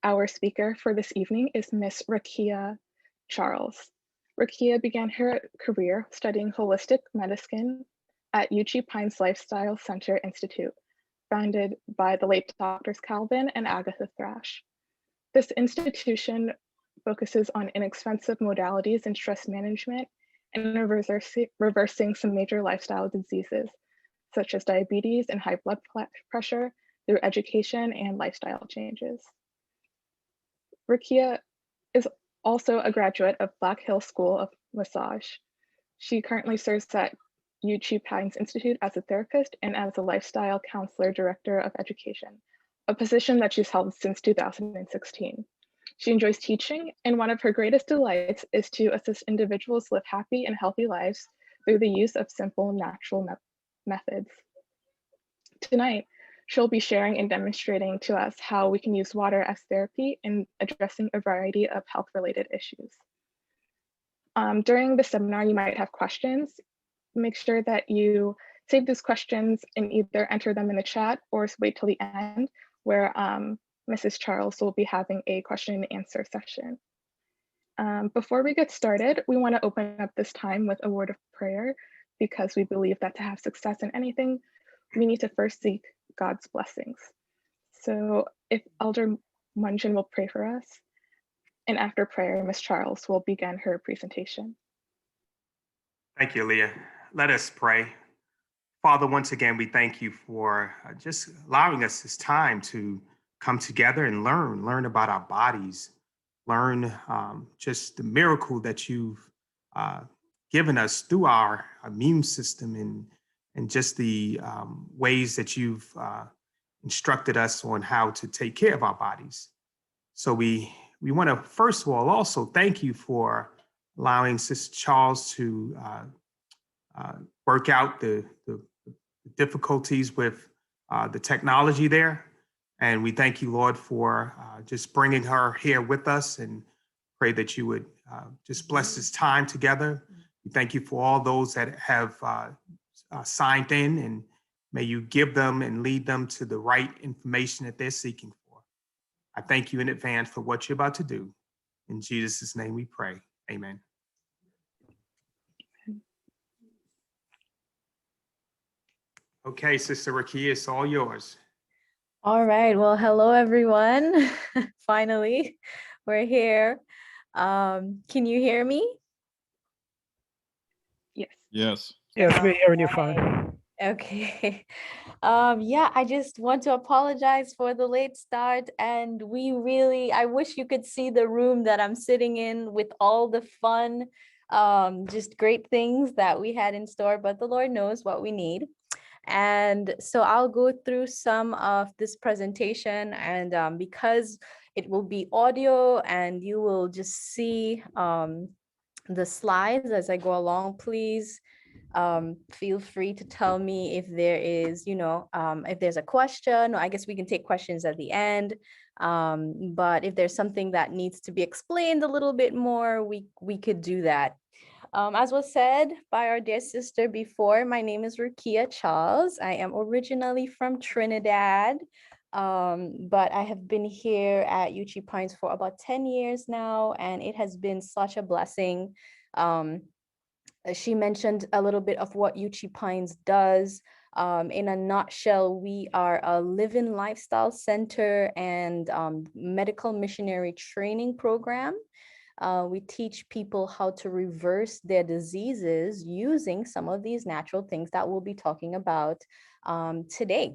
Our speaker for this evening is Miss Rakia Charles. Rakia began her career studying holistic medicine at UG Pines Lifestyle Center Institute, founded by the late Doctors Calvin and Agatha Thrash. This institution focuses on inexpensive modalities in stress management and reversing some major lifestyle diseases, such as diabetes and high blood pressure, through education and lifestyle changes. Rakia is also a graduate of Black Hill School of Massage. She currently serves at UG Pines Institute as a therapist and as a lifestyle counselor director of education, a position that she's held since 2016. She enjoys teaching, and one of her greatest delights is to assist individuals live happy and healthy lives through the use of simple, natural methods. Tonight, she'll be sharing and demonstrating to us how we can use water as therapy in addressing a variety of health-related issues. During the seminar, you might have questions. Make sure that you save those questions and either enter them in the chat or wait till the end, where Mrs. Charles will be having a question and answer session. Before we get started, we want to open up this time with a word of prayer, because we believe that to have success in anything, we need to first seek God's blessings. So if Elder Munjin will pray for us, and after prayer, Ms. Charles will begin her presentation. Thank you, Leah. Let us pray. Father, once again, we thank you for just allowing us this time to come together and learn about our bodies, learn just the miracle that you've given us through our immune system, and just the ways that you've instructed us on how to take care of our bodies. So we want to, first of all, also thank you for allowing Sister Charles to work out the difficulties with the technology there. And we thank you, Lord, for just bringing her here with us, and pray that you would just bless this time together. We thank you for all those that have signed in, and may you give them and lead them to the right information that they're seeking for. I thank you in advance for what you're about to do. In Jesus' name we pray. Amen. Okay, Sister Rakia, it's all yours. All right. Well, hello, everyone. Finally, we're here. Can you hear me? Yes. Yes. Yes, we're hearing you fine. Okay. Yeah, I just want to apologize for the late start. And I wish you could see the room that I'm sitting in with all the fun, just great things that we had in store, but the Lord knows what we need. And so I'll go through some of this presentation, and because it will be audio and you will just see the slides as I go along, please feel free to tell me if there is, if there's a question, or I guess we can take questions at the end. But if there's something that needs to be explained a little bit more, we could do that. As was said by our dear sister before, my name is Rakia Charles. I am originally from Trinidad, but I have been here at UG Pines for about 10 years now, and it has been such a blessing. She mentioned a little bit of what UG Pines does. In a nutshell, we are a live-in lifestyle center and medical missionary training program. We teach people how to reverse their diseases using some of these natural things that we'll be talking about today.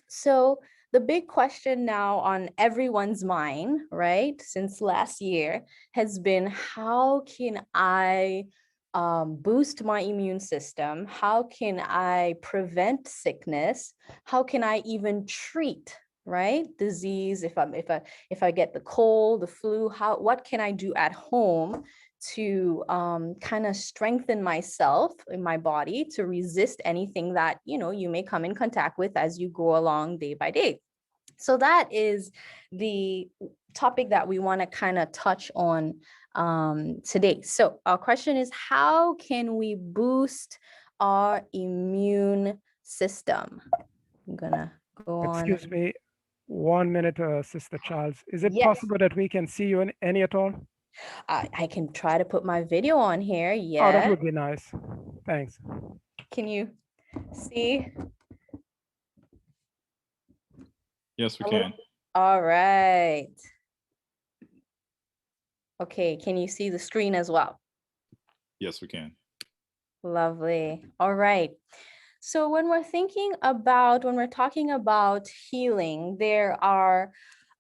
So the big question now on everyone's mind, right, since last year has been, how can I boost my immune system? How can I prevent sickness? How can I even treat, right, disease? If I get the cold, the flu, what can I do at home to kind of strengthen myself in my body to resist anything that you may come in contact with as you go along day by day? So that is the topic that we want to kind of touch on today. So our question is, how can we boost our immune system? I'm gonna go on. Excuse me, 1 minute, Sister Charles. Is it Yes, possible that we can see you in any at all? I can try to put my video on here. Oh, that Yes. would be nice. Thanks. Can you see? Yes, we A little- can. All right. Okay, can you see the screen as well? Yes, we can. Lovely. All right. So when we're talking about healing, there are,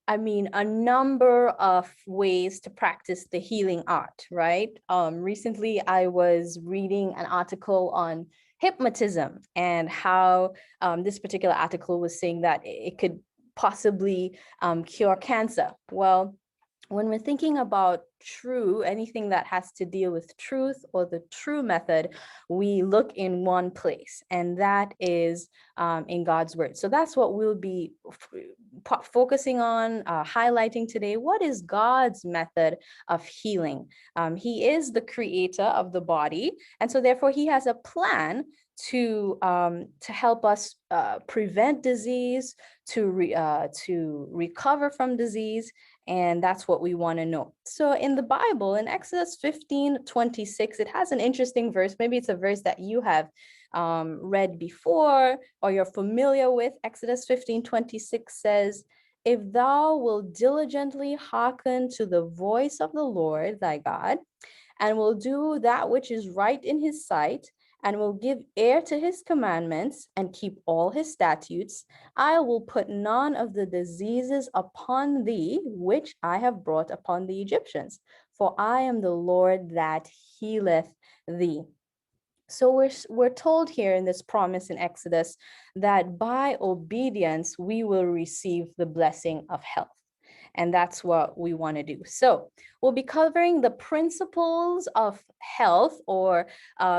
a number of ways to practice the healing art, right? Recently, I was reading an article on hypnotism and how this particular article was saying that it could possibly cure cancer. Well, when we're thinking about anything that has to deal with truth or the true method, we look in one place, and that is in God's word. So that's what we'll be focusing on, highlighting today. What is God's method of healing? He is the creator of the body, and so therefore he has a plan to help us prevent disease, to recover from disease. And that's what we want to know. So in the Bible, in Exodus 15:26, it has an interesting verse. Maybe it's a verse that you have read before or you're familiar with. Exodus 15:26 says, "If thou wilt diligently hearken to the voice of the Lord thy God, and will do that which is right in his sight, and will give ear to his commandments, and keep all his statutes, I will put none of the diseases upon thee, which I have brought upon the Egyptians, for I am the Lord that healeth thee." So we're told here in this promise in Exodus that by obedience, we will receive the blessing of health. And that's what we want to do. So we'll be covering the principles of health, or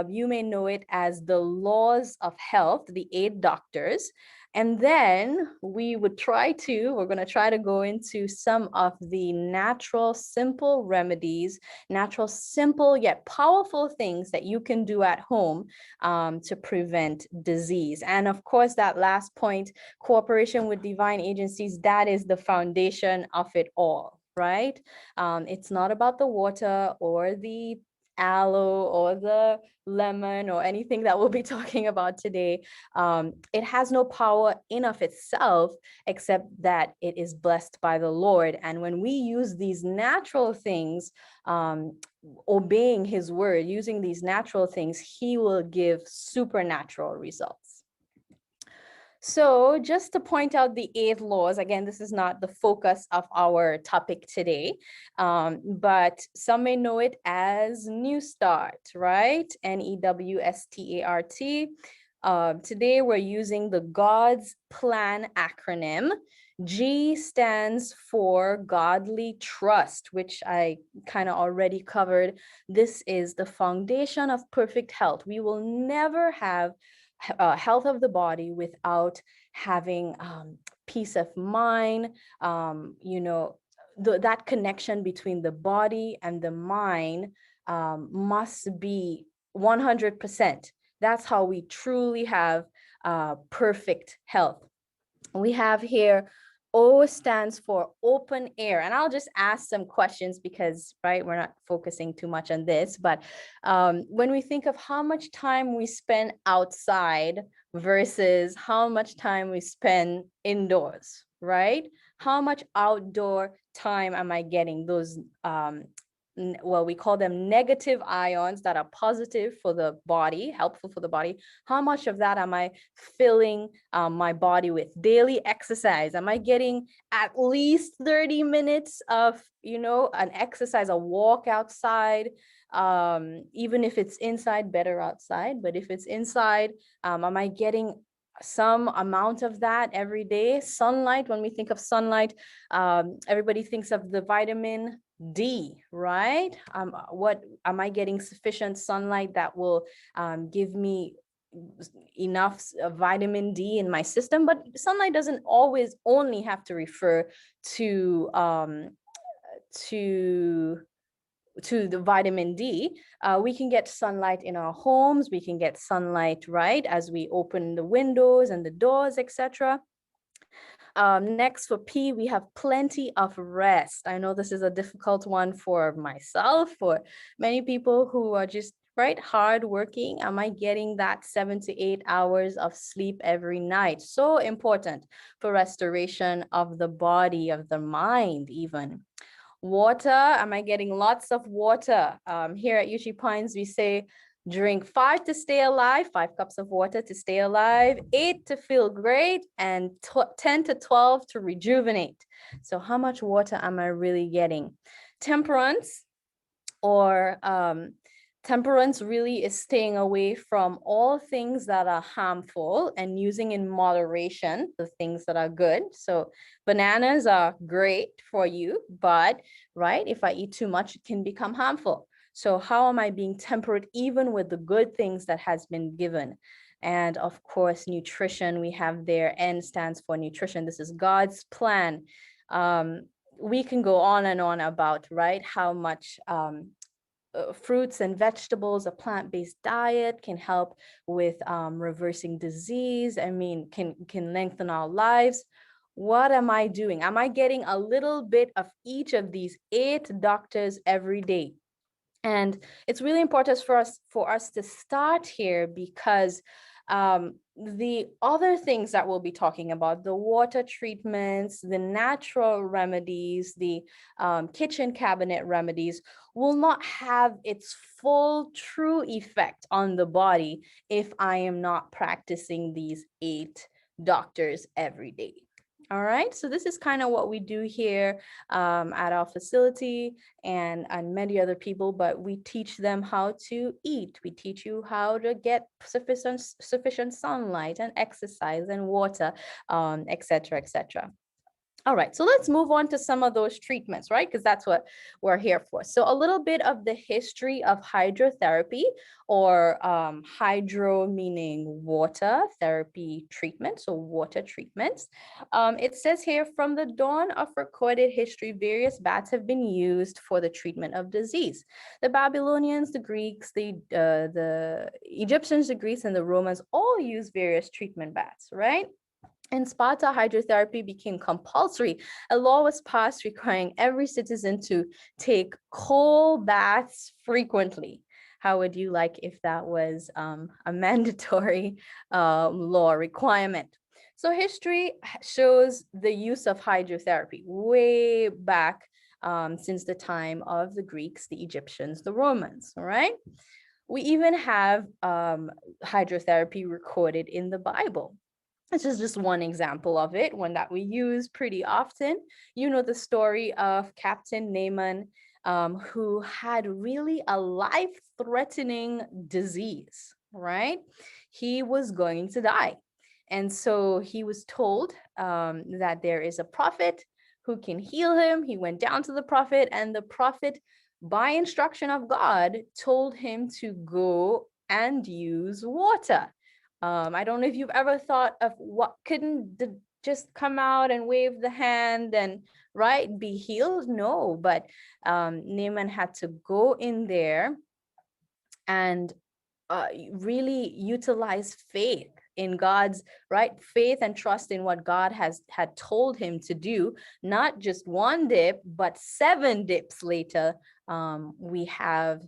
you may know it as the laws of health, the 8 doctors. And then we're going to try to go into some of the natural, simple remedies, natural, simple, yet powerful things that you can do at home to prevent disease. And of course, that last point, cooperation with divine agencies, that is the foundation of it all, right? It's not about the water or the aloe or the lemon or anything that we'll be talking about today. It has no power in of itself, except that it is blessed by the Lord. And when we use these natural things, obeying his word, using these natural things, he will give supernatural results. So just to point out the 8 laws, again, this is not the focus of our topic today, but some may know it as New Start, right? NEWSTART. Today we're using the God's Plan acronym. G stands for godly trust, which I kind of already covered. This is the foundation of perfect health. We will never have health of the body without having peace of mind, that connection between the body and the mind must be 100%. That's how we truly have perfect health. We have here, O stands for open air. And I'll just ask some questions because, right, we're not focusing too much on this. But when we think of how much time we spend outside versus how much time we spend indoors, right? How much outdoor time am I getting? Those we call them negative ions that are positive for the body, helpful for the body. How much of that am I filling my body with? Daily exercise, am I getting at least 30 minutes of, an exercise, a walk outside? Even if it's inside, better outside. But if it's inside, am I getting some amount of that every day? Sunlight, when we think of sunlight, everybody thinks of the vitamin D, right? What am I getting sufficient sunlight that will give me enough vitamin D in my system? But sunlight doesn't always only have to refer to the vitamin D. We can get sunlight in our homes. We can get sunlight, right, as we open the windows and the doors, etc. Next for P, we have plenty of rest. I know this is a difficult one for myself, for many people who are just hard working. Am I getting that 7 to 8 hours of sleep every night? So important for restoration of the body, of the mind even. Water, am I getting lots of water? Here at UG Pines, we say drink 5 to stay alive, 5 cups of water to stay alive, 8 to feel great, and 10 to 12 to rejuvenate. So how much water am I really getting? Temperance, or temperance really is staying away from all things that are harmful and using in moderation the things that are good. So bananas are great for you, but if I eat too much, it can become harmful. So how am I being temperate even with the good things that has been given? And of course, nutrition, we have there, N stands for nutrition. This is God's plan. We can go on and on about, how much fruits and vegetables, a plant-based diet can help with reversing disease. I mean, can lengthen our lives. What am I doing? Am I getting a little bit of each of these 8 doctors every day? And it's really important for us to start here, because the other things that we'll be talking about, the water treatments, the natural remedies, the kitchen cabinet remedies, will not have its full true effect on the body if I am not practicing these 8 doctors every day. All right, so this is kind of what we do here at our facility and many other people, but we teach them how to eat. We teach you how to get sufficient sunlight and exercise and water, et cetera, et cetera. All right, so let's move on to some of those treatments, because that's what we're here for. So a little bit of the history of hydrotherapy, or hydro meaning water, therapy treatment, so water treatments. It says here, from the dawn of recorded history, various baths have been used for the treatment of disease. The Babylonians, the Greeks, the Egyptians, the Greeks, and the Romans all used various treatment baths, right? In Sparta, hydrotherapy became compulsory. A law was passed requiring every citizen to take cold baths frequently. How would you like if that was a mandatory law requirement? So history shows the use of hydrotherapy way back since the time of the Greeks, the Egyptians, the Romans, all right? We even have hydrotherapy recorded in the Bible. This is just one example of it, one that we use pretty often. You know the story of Captain Naaman, who had really a life-threatening disease, right? He was going to die. And so he was told that there is a prophet who can heal him. He went down to the prophet, and the prophet, by instruction of God, told him to go and use water. I don't know if you've ever thought of what couldn't just come out and wave the hand and be healed. No, but Naaman had to go in there and really utilize faith in God's faith and trust in what God had told him to do. Not just one dip, but 7 dips later, we have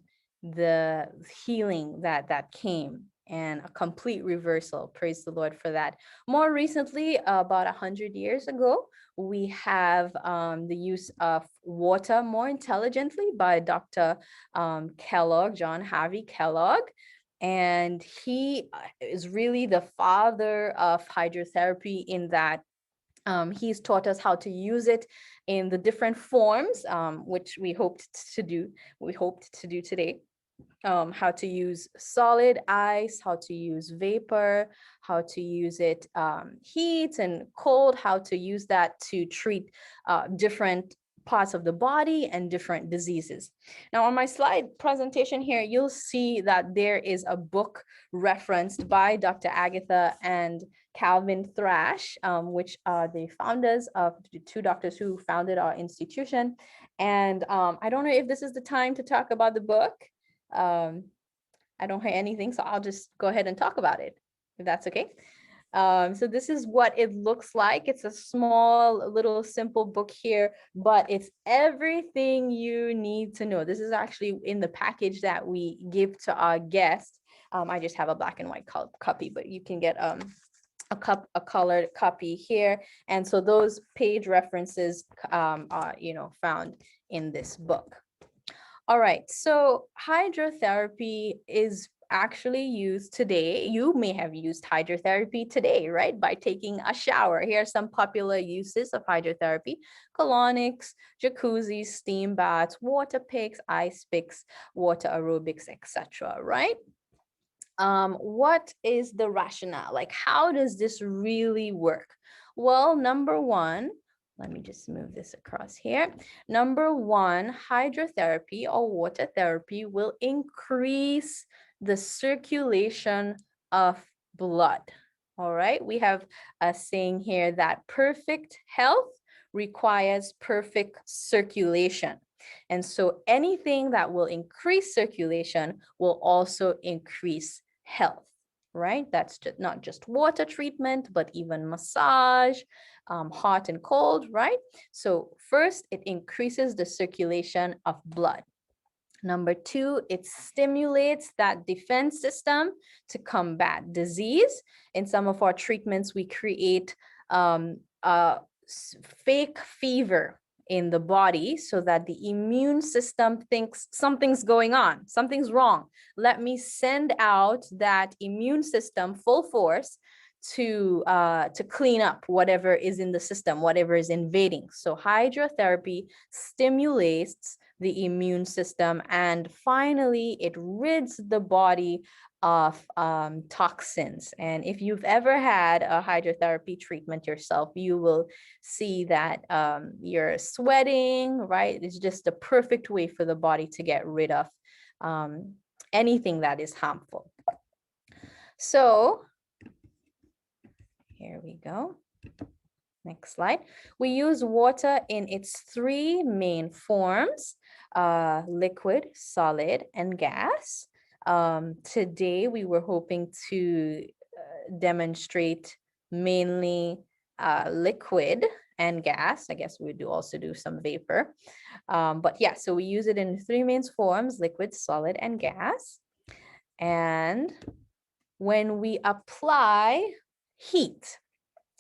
the healing that came, and a complete reversal. Praise the Lord for that. More recently, about 100 years ago, we have the use of water more intelligently by Dr. Kellogg, John Harvey Kellogg. And he is really the father of hydrotherapy, in that he's taught us how to use it in the different forms, which we hoped to do today. How to use solid ice, how to use vapor, how to use it heat and cold, how to use that to treat different parts of the body and different diseases. Now on my slide presentation here, you'll see that there is a book referenced by Dr. Agatha and Calvin Thrash, which are the founders of the 2 doctors who founded our institution. And I don't know if this is the time to talk about the book. I don't hear anything, so I'll just go ahead and talk about it, if that's okay. So this is what it looks like. It's a small, little, simple book here, but it's everything you need to know. This is actually in the package that we give to our guests. I just have a black and white copy, but you can get a colored copy here. And so those page references are, found in this book. All right, so hydrotherapy is actually used today. You may have used hydrotherapy today, right? By taking a shower. Here are some popular uses of hydrotherapy: colonics, jacuzzis, steam baths, water picks, ice picks, water aerobics, etc., right? What is the rationale? Like, how does this really work? Well, number one, let me just move this across here. Number one, hydrotherapy or water therapy will increase the circulation of blood. All right, we have a saying here that perfect health requires perfect circulation. And so anything that will increase circulation will also increase health, right? That's just not just water treatment, but even massage, hot and cold, right? So first, it increases the circulation of blood. Number two, it stimulates that defense system to combat disease. In some of our treatments, we create fake fever in the body so that the immune system thinks something's going on, something's wrong. Let me send out that immune system full force to clean up whatever is in the system, whatever is invading. So hydrotherapy stimulates the immune system, and finally it rids the body of toxins. And if you've ever had a hydrotherapy treatment yourself, you will see that you're sweating, right? It's just the perfect way for the body to get rid of anything that is harmful. So here we go. Next slide. We use water in its three main forms: liquid, solid, and gas. Today, we were hoping to demonstrate mainly liquid and gas. I guess we do also do some vapor. But yeah, so we use it in three main forms: liquid, solid, and gas. And when we apply heat,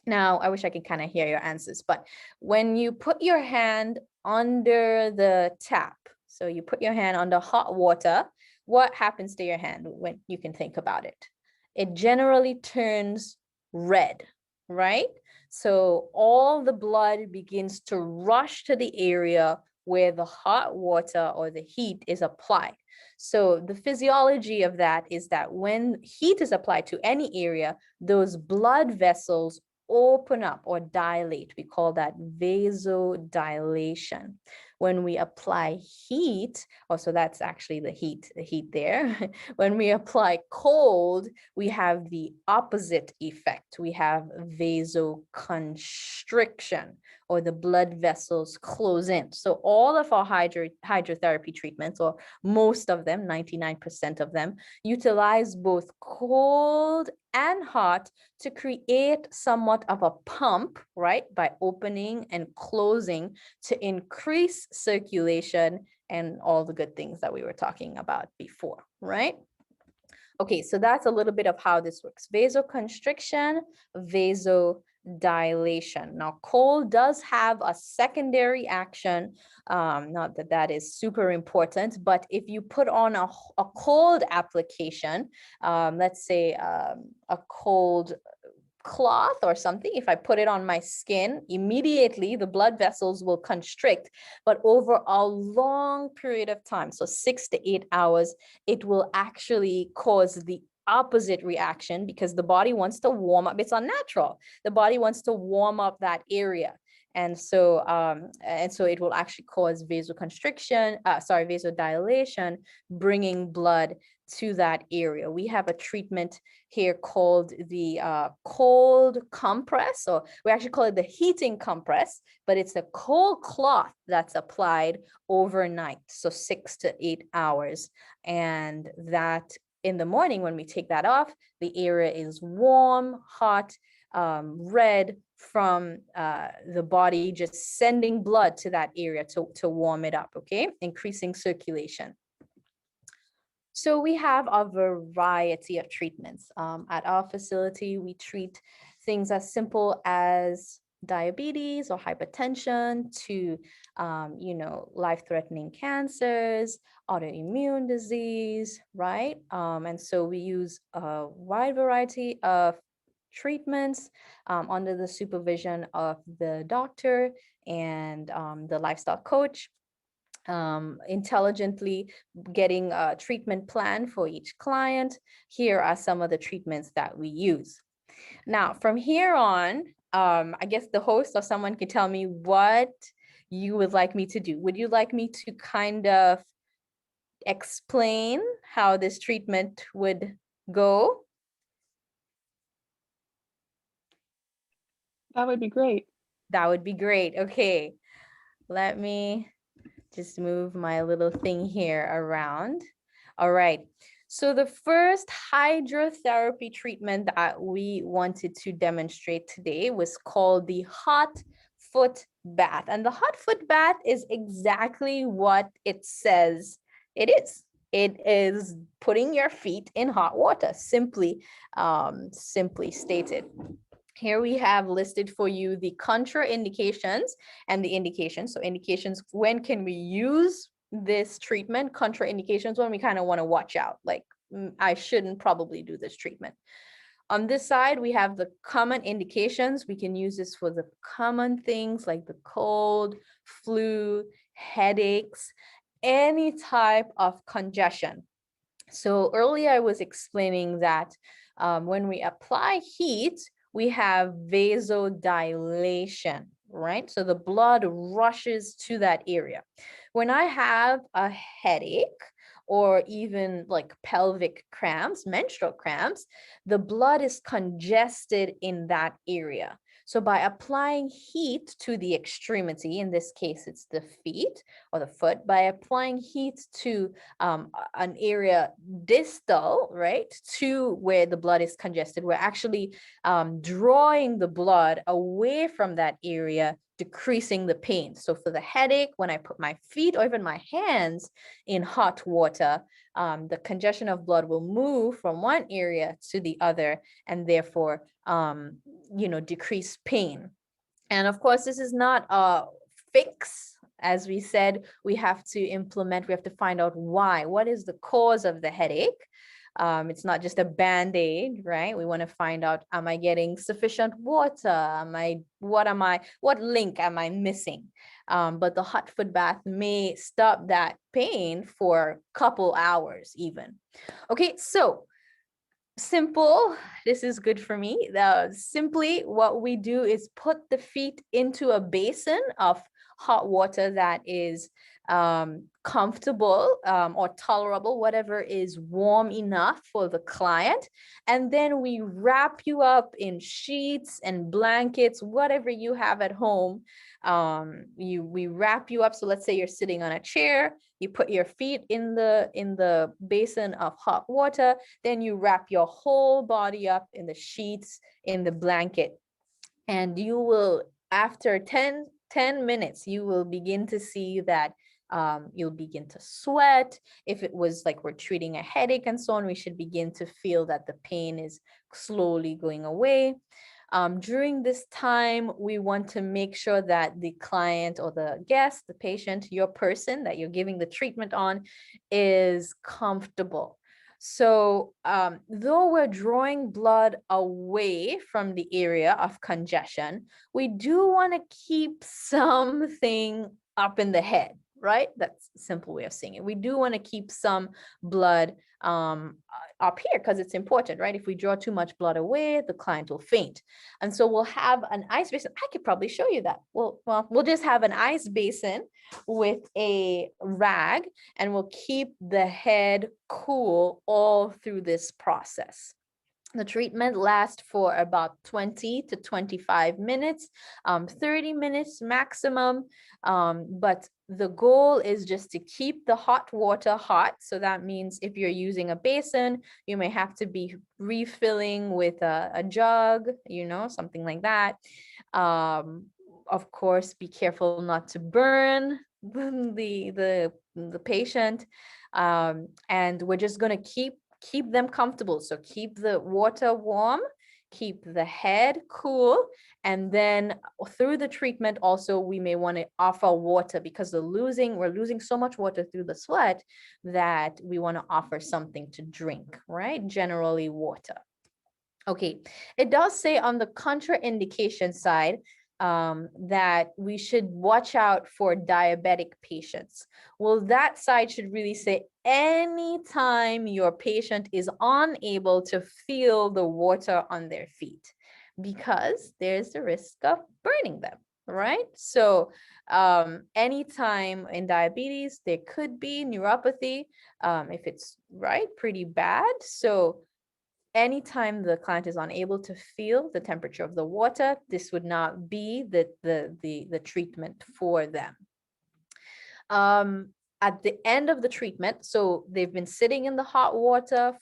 now, I wish I could kind of hear your answers, but when you put your hand under the tap, so you put your hand under hot water, what happens to your hand when you can think about it? It generally turns red, right? So all the blood begins to rush to the area where the hot water or the heat is applied. So the physiology of that is that when heat is applied to any area, those blood vessels open up or dilate. We call that vasodilation. When we apply heat, so that's actually the heat there. When we apply cold, we have the opposite effect. We have vasoconstriction, or the blood vessels close in. So all of our hydrotherapy treatments, or most of them, 99% of them, utilize both cold and hot to create somewhat of a pump, right? By opening and closing to increase circulation and all the good things that we were talking about before, right? Okay, so that's a little bit of how this works: vasoconstriction, vasodilation. Now, cold does have a secondary action, not that that is super important, but if you put on a cold application, let's say a cold cloth or something, if I put it on my skin, immediately the blood vessels will constrict, but over a long period of time, so 6 to 8 hours, it will actually cause the opposite reaction, because the body wants to warm up. It's unnatural. The body wants to warm up that area. And so it will actually cause vasodilation, bringing blood to that area. We have a treatment here called the cold compress, or we actually call it the heating compress, but it's a cold cloth that's applied overnight, so 6 to 8 hours. And that in the morning, when we take that off, the area is warm, hot, red from the body just sending blood to that area to warm it up, okay? Increasing circulation. So we have a variety of treatments. At our facility, we treat things as simple as diabetes or hypertension to, life-threatening cancers, autoimmune disease, right? And so we use a wide variety of treatments under the supervision of the doctor and the lifestyle coach, intelligently getting a treatment plan for each client. Here are some of the treatments that we use. Now, from here on, I guess the host or someone can tell me what you would like me to do. Would you like me to kind of explain how this treatment would go? That would be great. That would be great. Okay, let me just move my little thing here around. All right. So the first hydrotherapy treatment that we wanted to demonstrate today was called the hot foot bath. And the hot foot bath is exactly what it says it is. It is putting your feet in hot water, simply stated. Here we have listed for you the contraindications and the indications. So indications, when can we use this treatment? Contraindications, when we kind of want to watch out, like I shouldn't probably do this treatment. On this side, we have the common indications. We can use this for the common things like the cold, flu, headaches, any type of congestion. So earlier I was explaining that when we apply heat, we have vasodilation, right? So the blood rushes to that area. When I have a headache or even like pelvic cramps, menstrual cramps, the blood is congested in that area. So by applying heat to the extremity, in this case, it's the feet or the foot, by applying heat to an area distal, right, to where the blood is congested, we're actually drawing the blood away from that area, decreasing the pain. So for the headache, when I put my feet or even my hands in hot water, the congestion of blood will move from one area to the other and therefore, decrease pain. And of course, this is not a fix. As we said, we have to find out why. What is the cause of the headache? It's not just a band-aid, right? We want to find out, am I getting sufficient water? What link am I missing? But the hot foot bath may stop that pain for a couple hours even. Okay, so simple, this is good for me. Simply what we do is put the feet into a basin of hot water that is comfortable or tolerable, whatever is warm enough for the client. And then we wrap you up in sheets and blankets, whatever you have at home. We wrap you up. So let's say you're sitting on a chair, you put your feet in the basin of hot water, then you wrap your whole body up in the sheets, in the blanket. And you will, after 10 minutes, you will begin to see that you'll begin to sweat. If it was like we're treating a headache and so on, we should begin to feel that the pain is slowly going away. During this time, we want to make sure that the client or the guest, the patient, your person that you're giving the treatment on is comfortable. So though we're drawing blood away from the area of congestion, we do want to keep something up in the head, right? That's a simple way of saying it. We do want to keep some blood up here because it's important, right? If we draw too much blood away, the client will faint. And so we'll have an ice basin. I could probably show you that. We'll just have an ice basin with a rag, and we'll keep the head cool all through this process. The treatment lasts for about 20 to 25 minutes, 30 minutes maximum. But the goal is just to keep the hot water hot. So that means if you're using a basin, you may have to be refilling with a jug, something like that. Of course, be careful not to burn the patient. And we're just going to keep them comfortable. So keep the water warm, keep the head cool, and then through the treatment also we may want to offer water because we're losing so much water through the sweat that we want to offer something to drink, right? Generally water. Okay, it does say on the contraindication side that we should watch out for diabetic patients. Well, that side should really say anytime your patient is unable to feel the water on their feet, because there's the risk of burning them, right? So anytime in diabetes, there could be neuropathy if it's pretty bad. So anytime the client is unable to feel the temperature of the water, this would not be the treatment for them. At the end of the treatment, so they've been sitting in the hot water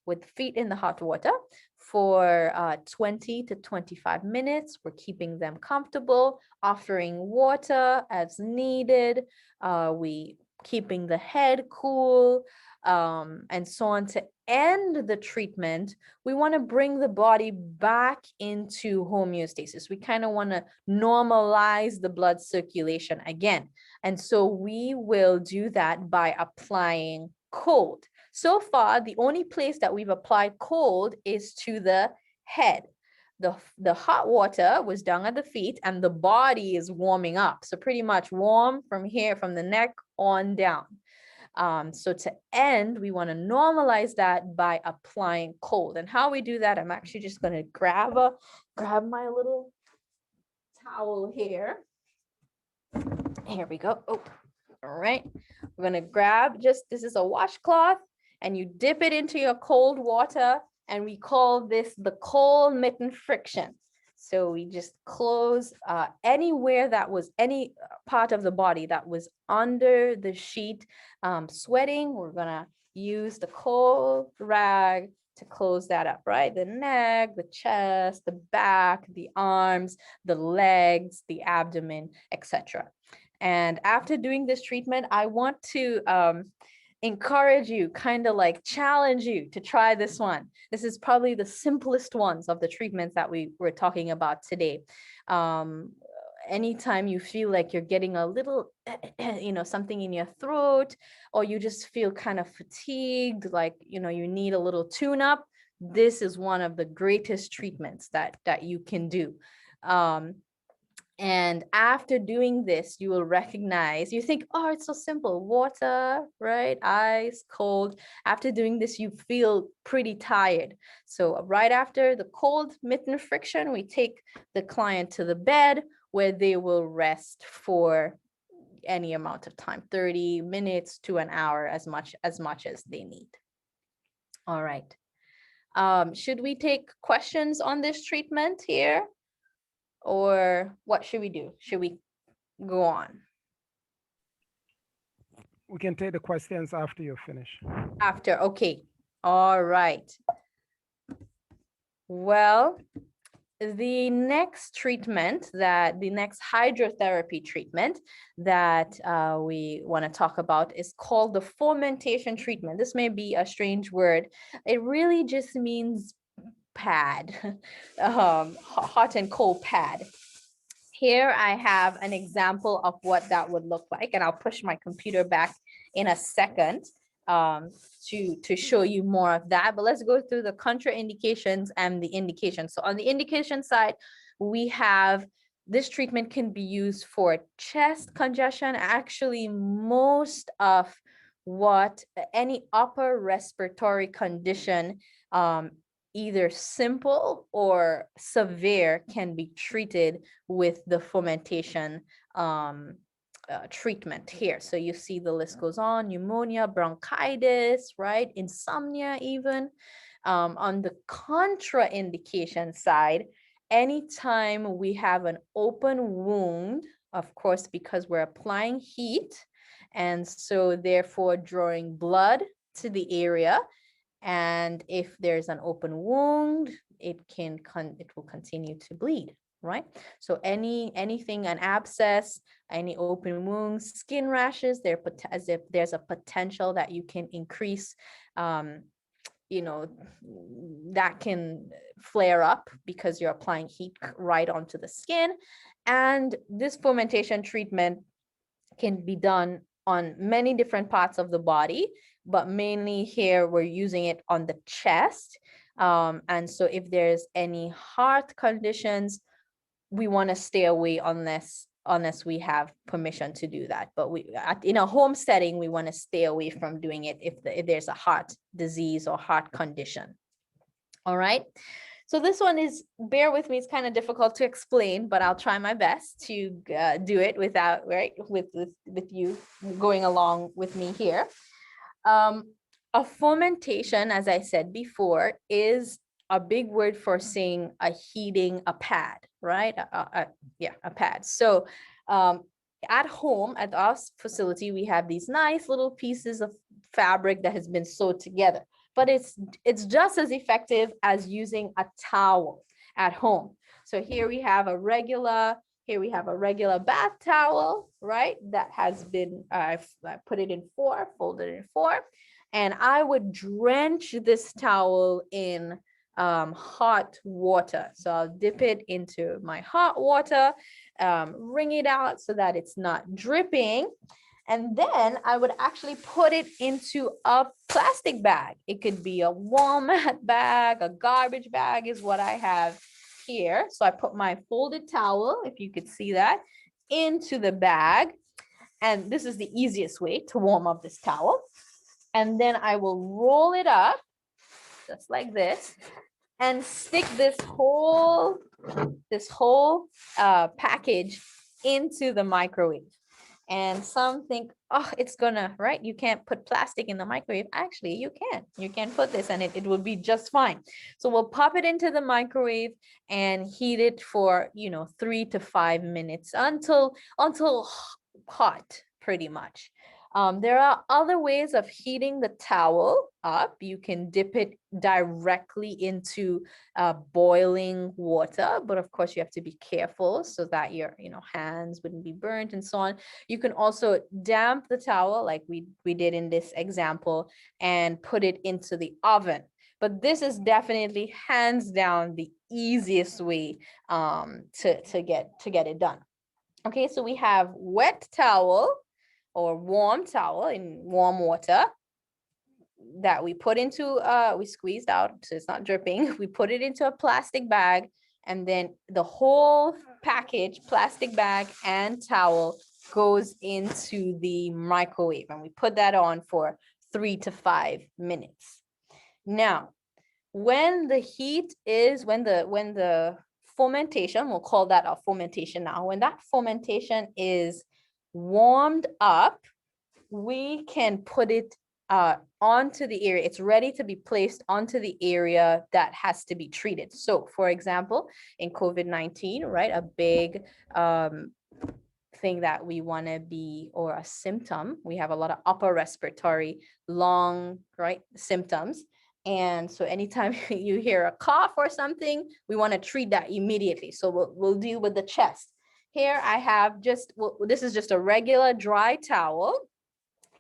with feet in the hot water for 20 to 25 minutes. We're keeping them comfortable, offering water as needed. We keeping the head cool, and so on. To end the treatment, we want to bring the body back into homeostasis. We kind of want to normalize the blood circulation again. And so we will do that by applying cold. So far, the only place that we've applied cold is to the head. The hot water was down at the feet and the body is warming up. So pretty much warm from here, from the neck on down. So to end, we want to normalize that by applying cold. And how we do that, I'm actually just going to grab my little towel here. Here we go. Oh, all right. We're going to grab this is a washcloth, and you dip it into your cold water, and we call this the cold mitten friction. So we just close anywhere that was any part of the body that was under the sheet sweating. We're gonna use the cold rag to close that up, right? The neck, the chest, the back, the arms, the legs, the abdomen, etc. And after doing this treatment, I want to encourage you, kind of like challenge you to try this one. This is probably the simplest ones of the treatments that we were talking about today. Anytime you feel like you're getting a little, something in your throat, or you just feel kind of fatigued, like, you need a little tune-up, this is one of the greatest treatments that you can do. And after doing this, you will recognize, you think, oh, it's so simple, water, right? Ice, cold. After doing this, you feel pretty tired. So right after the cold mitten friction, we take the client to the bed where they will rest for any amount of time, 30 minutes to an hour, as much as they need. All right. Should we take questions on this treatment here? Or what should we do? Should we go on? We can take the questions after you finish. After, okay. All right. Well, the next hydrotherapy treatment that we want to talk about is called the fomentation treatment. This may be a strange word. It really just means pad, hot and cold pad. Here I have an example of what that would look like, and I'll push my computer back in a second to show you more of that. But let's go through the contraindications and the indications. So on the indication side, we have this treatment can be used for chest congestion. Actually, most of any upper respiratory condition, either simple or severe, can be treated with the fomentation treatment here. So you see the list goes on: pneumonia, bronchitis, right? Insomnia even. On the contraindication side, anytime we have an open wound, of course, because we're applying heat, and so therefore drawing blood to the area. And if there's an open wound, it will continue to bleed, right? So anything, an abscess, any open wounds, skin rashes, as if there's a potential that you can increase, that can flare up because you're applying heat right onto the skin. And this fomentation treatment can be done on many different parts of the body, but mainly here we're using it on the chest. And so if there's any heart conditions, we want to stay away unless we have permission to do that. But in a home setting, we want to stay away from doing it if there's a heart disease or heart condition. All right. So this one is, bear with me, it's kind of difficult to explain, but I'll try my best to do it without, right, with you going along with me here. A fomentation, as I said before, is a big word for saying heating a pad, right? Yeah, a pad. So at home, at our facility, we have these nice little pieces of fabric that has been sewed together, but it's just as effective as using a towel at home. So here we have a regular bath towel, right? That has been, I put it in four, folded in four, and I would drench this towel in hot water. So I'll dip it into my hot water, wring it out so that it's not dripping. And then I would actually put it into a plastic bag. It could be a Walmart bag, a garbage bag is what I have here. So I put my folded towel, if you could see that, into the bag. And this is the easiest way to warm up this towel. And then I will roll it up just like this and stick this whole package into the microwave. And some think, oh, it's gonna, right? You can't put plastic in the microwave. Actually, you can put this and it will be just fine. So we'll pop it into the microwave and heat it for, 3 to 5 minutes until hot, pretty much. There are other ways of heating the towel up. You can dip it directly into boiling water, but of course you have to be careful so that your hands wouldn't be burnt and so on. You can also damp the towel like we did in this example and put it into the oven. But this is definitely hands down the easiest way to get it done. Okay, so we have wet towel or warm towel in warm water that we put into, we squeezed out so it's not dripping. We put it into a plastic bag, and then the whole package, plastic bag and towel, goes into the microwave, and we put that on for 3 to 5 minutes. Now, when the fomentation, we'll call that a fomentation now, when that fomentation is warmed up, we can put it onto the area. It's ready to be placed onto the area that has to be treated. So for example, in COVID-19, right, a big thing that we want to be, or a symptom, we have a lot of upper respiratory lung, right, symptoms. And so anytime you hear a cough or something, we want to treat that immediately. So we'll deal with the chest. Here I have this is just a regular dry towel,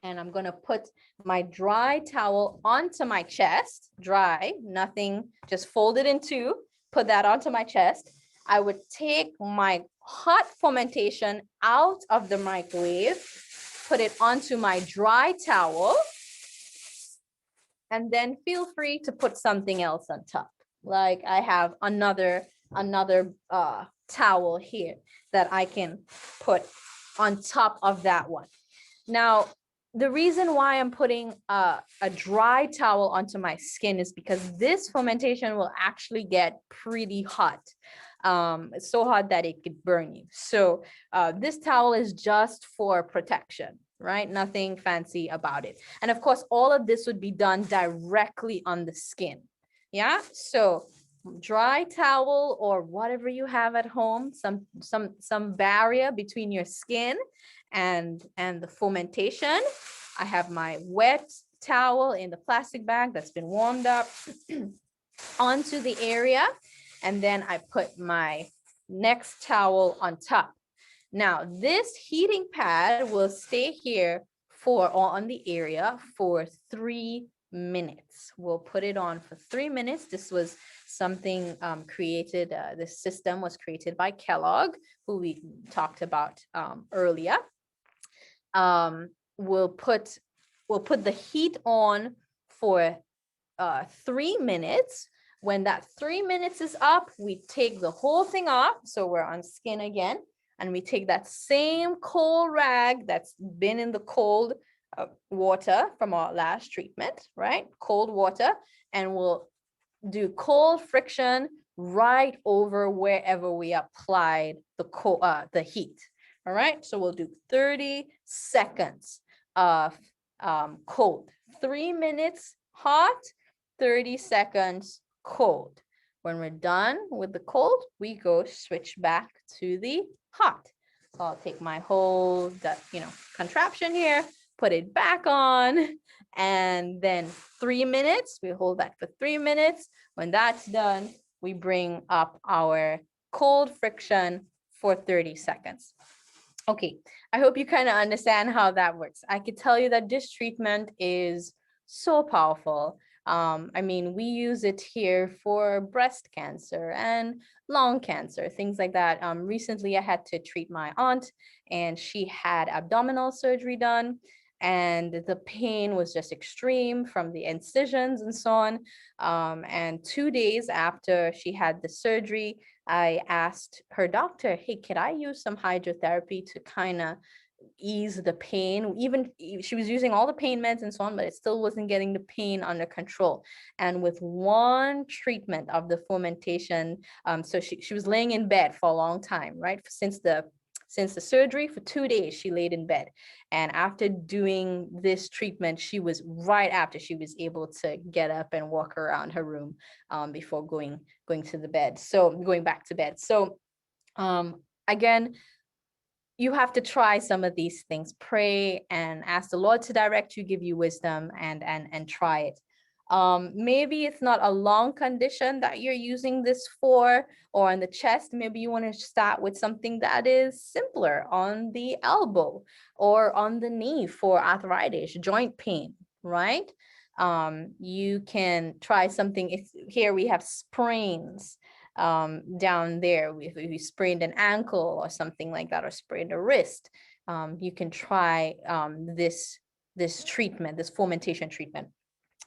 and I'm going to put my dry towel onto my chest, dry, nothing, just fold it in two, put that onto my chest. I would take my hot fomentation out of the microwave, put it onto my dry towel, and then feel free to put something else on top. Like I have another towel here that I can put on top of that one. Now, the reason why I'm putting a dry towel onto my skin is because this fomentation will actually get pretty hot. It's so hot that it could burn you. So this towel is just for protection, right? Nothing fancy about it. And of course, all of this would be done directly on the skin. Yeah, so dry towel or whatever you have at home, some barrier between your skin and the fomentation. I have my wet towel in the plastic bag that's been warmed up onto the area, and then I put my next towel on top. Now, this heating pad will stay here for on the area for 3 minutes. We'll put it on for 3 minutes. This was something created, this system was created by Kellogg, who we talked about earlier. We'll put the heat on for 3 minutes. When that 3 minutes is up, we take the whole thing off. So we're on skin again. And we take that same cold rag that's been in the cold water from our last treatment, right? Cold water. And we'll do cold friction right over wherever we applied the heat. All right. So we'll do 30 seconds of cold, 3 minutes hot, 30 seconds cold. When we're done with the cold, we go switch back to the hot. So I'll take my whole contraption here, put it back on, and then 3 minutes, we hold that for 3 minutes. When that's done, we bring up our cold friction for 30 seconds. Okay, I hope you kind of understand how that works. I could tell you that this treatment is so powerful. I mean, we use it here for breast cancer and lung cancer, things like that. Recently, I had to treat my aunt, and she had abdominal surgery done, and the pain was just extreme from the incisions and so on. And 2 days after she had the surgery, I asked her doctor, hey, could I use some hydrotherapy to kind of ease the pain? Even she was using all the pain meds and so on, but it still wasn't getting the pain under control. And with one treatment of the fomentation, so she was laying in bed for a long time, right? Since the surgery, for 2 days, she laid in bed. And after doing this treatment, she was able to get up and walk around her room before going to the bed. So going back to bed. So again, you have to try some of these things. Pray and ask the Lord to direct you, give you wisdom, and try it. Maybe it's not a long condition that you're using this for, or on the chest. Maybe you want to start with something that is simpler on the elbow or on the knee for arthritis, joint pain, right? You can try something. Here we have sprains. Down there, if you sprained an ankle or something like that, or sprained a wrist, you can try this treatment, this fomentation treatment.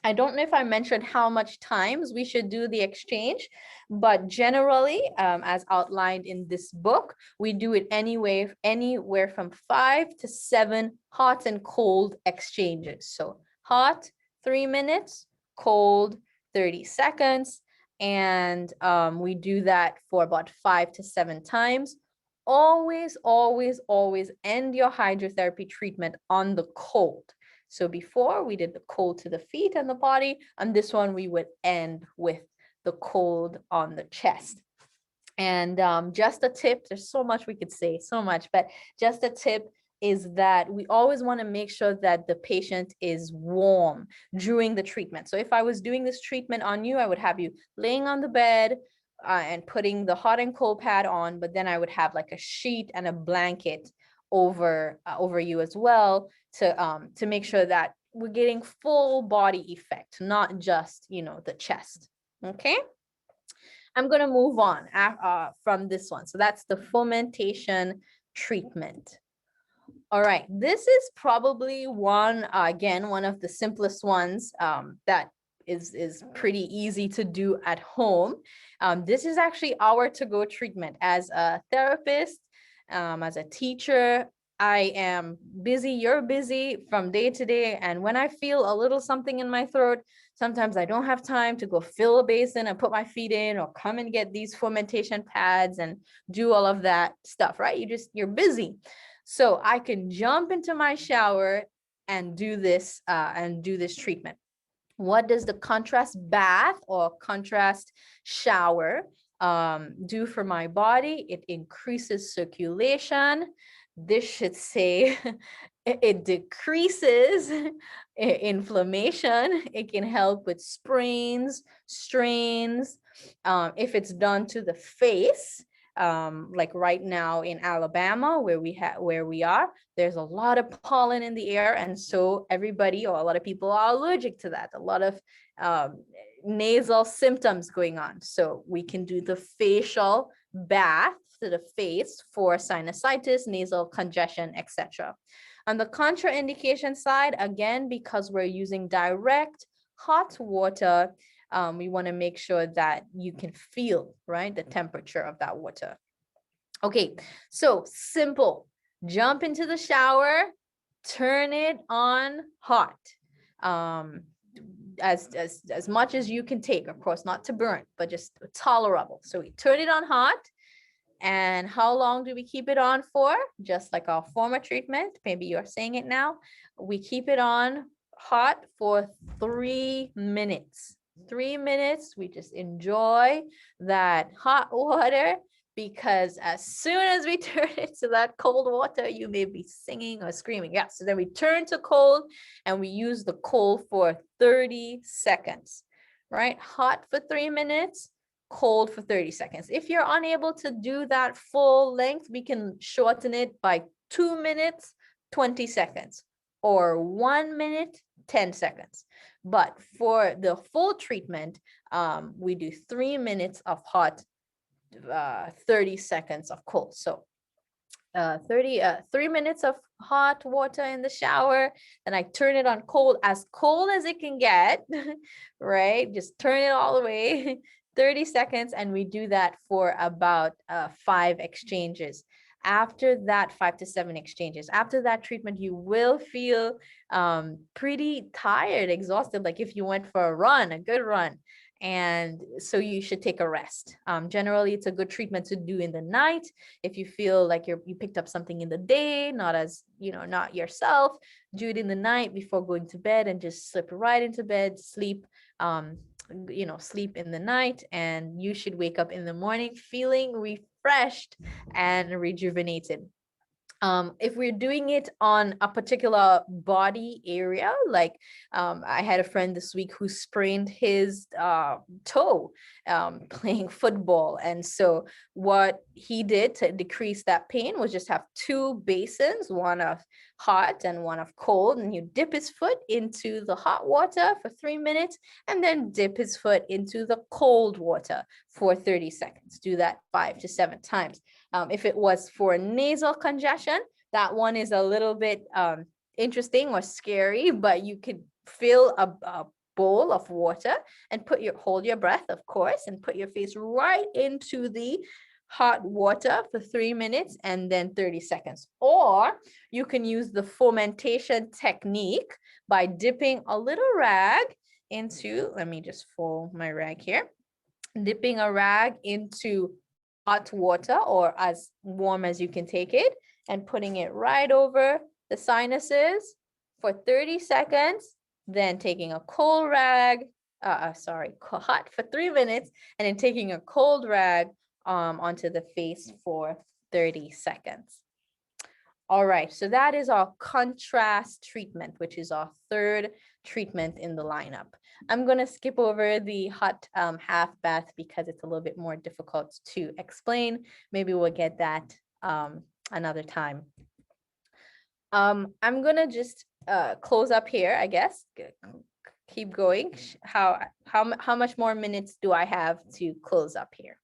I don't know if I mentioned how much times we should do the exchange, but generally, as outlined in this book, we do it anywhere from 5 to 7 hot and cold exchanges. So hot, 3 minutes, cold, 30 seconds. And we do that for about 5 to 7 times. Always, always, always end your hydrotherapy treatment on the cold. So before we did the cold to the feet and the body, and this one we would end with the cold on the chest. And just a tip, there's so much we could say, so much, but just a tip is that we always want to make sure that the patient is warm during the treatment. So if I was doing this treatment on you, I would have you laying on the bed and putting the hot and cold pad on, but then I would have like a sheet and a blanket over you as well to make sure that we're getting full body effect, not just, the chest. Okay. I'm going to move on from this one. So that's the fomentation treatment. All right, this is probably one of the simplest ones that is pretty easy to do at home. This is actually our to-go treatment. As a therapist, as a teacher, I am busy, you're busy from day to day. And when I feel a little something in my throat, sometimes I don't have time to go fill a basin and put my feet in, or come and get these fomentation pads and do all of that stuff, right? You're busy. So I can jump into my shower and do this treatment. What does the contrast bath or contrast shower do for my body? It increases circulation. This should say it decreases inflammation. It can help with sprains, strains. If it's done to the face, like right now in Alabama, where we are, there's a lot of pollen in the air, and so everybody or a lot of people are allergic to that. A lot of nasal symptoms going on. So we can do the facial bath to the face for sinusitis, nasal congestion, etc. On the contraindication side, again, because we're using direct hot water, we want to make sure that you can feel, right, the temperature of that water. Okay, so simple. Jump into the shower, turn it on hot. As much as you can take, of course, not to burn, but just tolerable. So we turn it on hot. And how long do we keep it on for? Just like our former treatment, maybe you're saying it now. We keep it on hot for 3 minutes. 3 minutes, we just enjoy that hot water, because as soon as we turn it to that cold water, you may be singing or screaming. Yeah, so then we turn to cold and we use the cold for 30 seconds, right? Hot for 3 minutes, cold for 30 seconds. If you're unable to do that full length, we can shorten it by 2 minutes, 20 seconds, or 1 minute, 10 seconds. But for the full treatment, we do 3 minutes of hot, 30 seconds of cold. So 3 minutes of hot water in the shower, and I turn it on cold as it can get, right? Just turn it all the way, 30 seconds, and we do that for about 5 exchanges. After that, 5 to 7 exchanges. After that treatment, you will feel pretty tired, exhausted, like if you went for a run, a good run. And so you should take a rest. Generally, it's a good treatment to do in the night. If you feel like you picked up something in the day, not yourself, do it in the night before going to bed, and just slip right into bed, sleep, sleep in the night, and you should wake up in the morning feeling refreshed and rejuvenated. If we're doing it on a particular body area, like I had a friend this week who sprained his toe playing football. And so what he did to decrease that pain was just have 2 basins, one of hot and one of cold. And you dip his foot into the hot water for 3 minutes, and then dip his foot into the cold water for 30 seconds. Do that 5 to 7 times. If it was for nasal congestion, that one is a little bit interesting or scary, but you could fill a bowl of water and hold your breath, of course, and put your face right into the hot water for 3 minutes and then 30 seconds. Or you can use the fomentation technique by dipping a little rag into, let me just fold my rag here, dipping a rag into hot water, or as warm as you can take it, and putting it right over the sinuses for 30 seconds, then taking a cold rag, hot for 3 minutes, and then taking a cold rag onto the face for 30 seconds. All right, so that is our contrast treatment, which is our 3rd treatment in the lineup. I'm going to skip over the hot half bath because it's a little bit more difficult to explain. Maybe we'll get that another time. I'm going to just close up here, I guess. Keep going. How much more minutes do I have to close up here?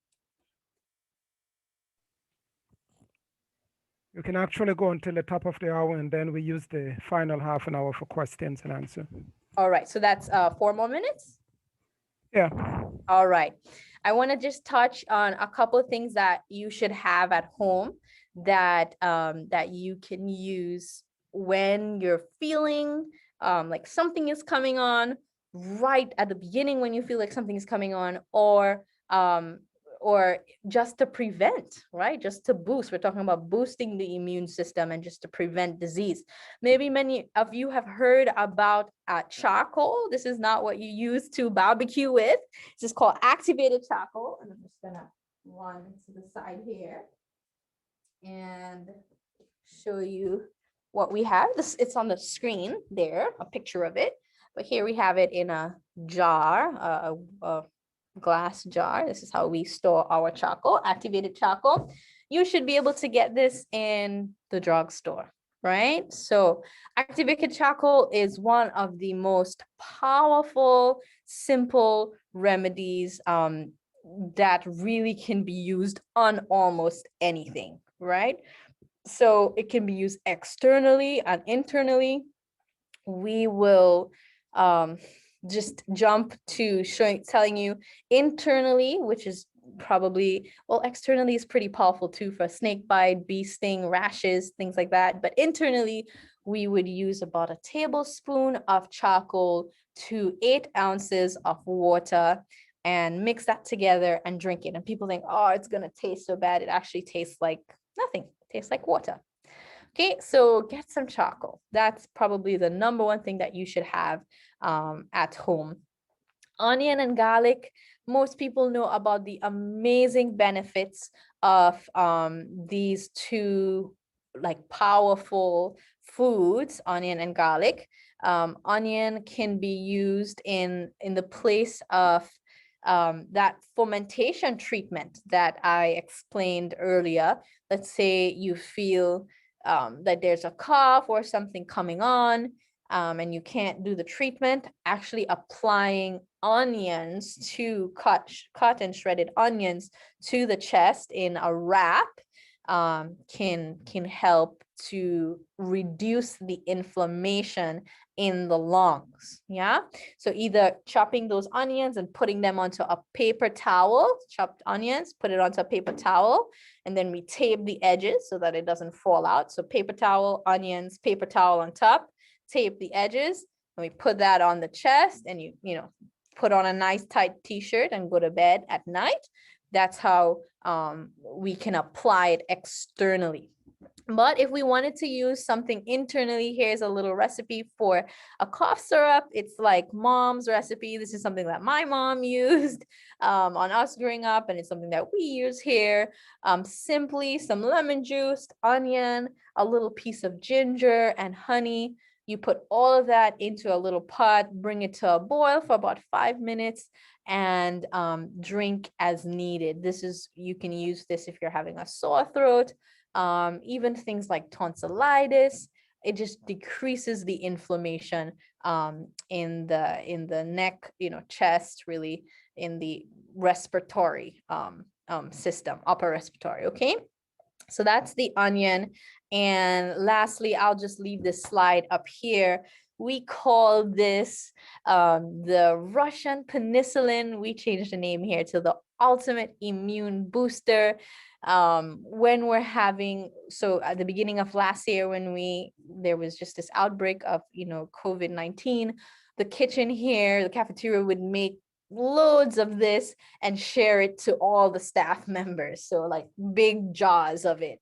You can actually go until the top of the hour, and then we use the final half an hour for questions and answer. All right, so that's 4 more minutes? Yeah. All right. I want to just touch on a couple of things that you should have at home that you can use when you're feeling like something is coming on, right at the beginning when you feel like something is coming on, or or just to prevent, right? Just to boost. We're talking about boosting the immune system and just to prevent disease. Maybe many of you have heard about charcoal. This is not what you use to barbecue with. This is called activated charcoal. And I'm just gonna run to the side here and show you what we have. It's on the screen there, a picture of it. But here we have it in a jar, a glass jar. This is how we store our charcoal, activated charcoal. You should be able to get this in the drugstore, right? So activated charcoal is one of the most powerful, simple remedies that really can be used on almost anything, right? So it can be used externally and internally. We will just jump to telling you internally, which is probably, well, externally is pretty powerful too for snake bite, bee sting, rashes, things like that. But internally, we would use about a tablespoon of charcoal to 8 ounces of water and mix that together and drink it. And people think, oh, it's going to taste so bad. It actually tastes like nothing. It tastes like water. Okay, so get some charcoal. That's probably the number one thing that you should have at home. Onion and garlic. Most people know about the amazing benefits of these two like powerful foods, onion and garlic. Onion can be used in the place of that fermentation treatment that I explained earlier. Let's say you feel that there's a cough or something coming on, and you can't do the treatment. Actually applying onions to cut and shredded onions to the chest in a wrap can help to reduce the inflammation in the lungs. Yeah, so either chopping those onions and putting them onto a paper towel, chopped onions, put it onto a paper towel, and then we tape the edges so that it doesn't fall out. So paper towel, onions, paper towel on top, tape the edges, and we put that on the chest, and you know, put on a nice tight t-shirt and go to bed at night. That's how we can apply it externally. But if we wanted to use something internally, here's a little recipe for a cough syrup. It's like mom's recipe. This is something that my mom used on us growing up, and it's something that we use here. Simply some lemon juice, onion, a little piece of ginger, and honey. You put all of that into a little pot, bring it to a boil for about 5 minutes, and drink as needed. You can use this if you're having a sore throat. Even things like tonsillitis, it just decreases the inflammation in the neck, chest, really in the respiratory system, upper respiratory. Okay, so that's the onion. And lastly, I'll just leave this slide up here. We call this the Russian penicillin. We changed the name here to the ultimate immune booster. When we're having, so at the beginning of last year, when there was just this outbreak of, COVID-19, the kitchen here, the cafeteria would make loads of this and share it to all the staff members. So like big jars of it.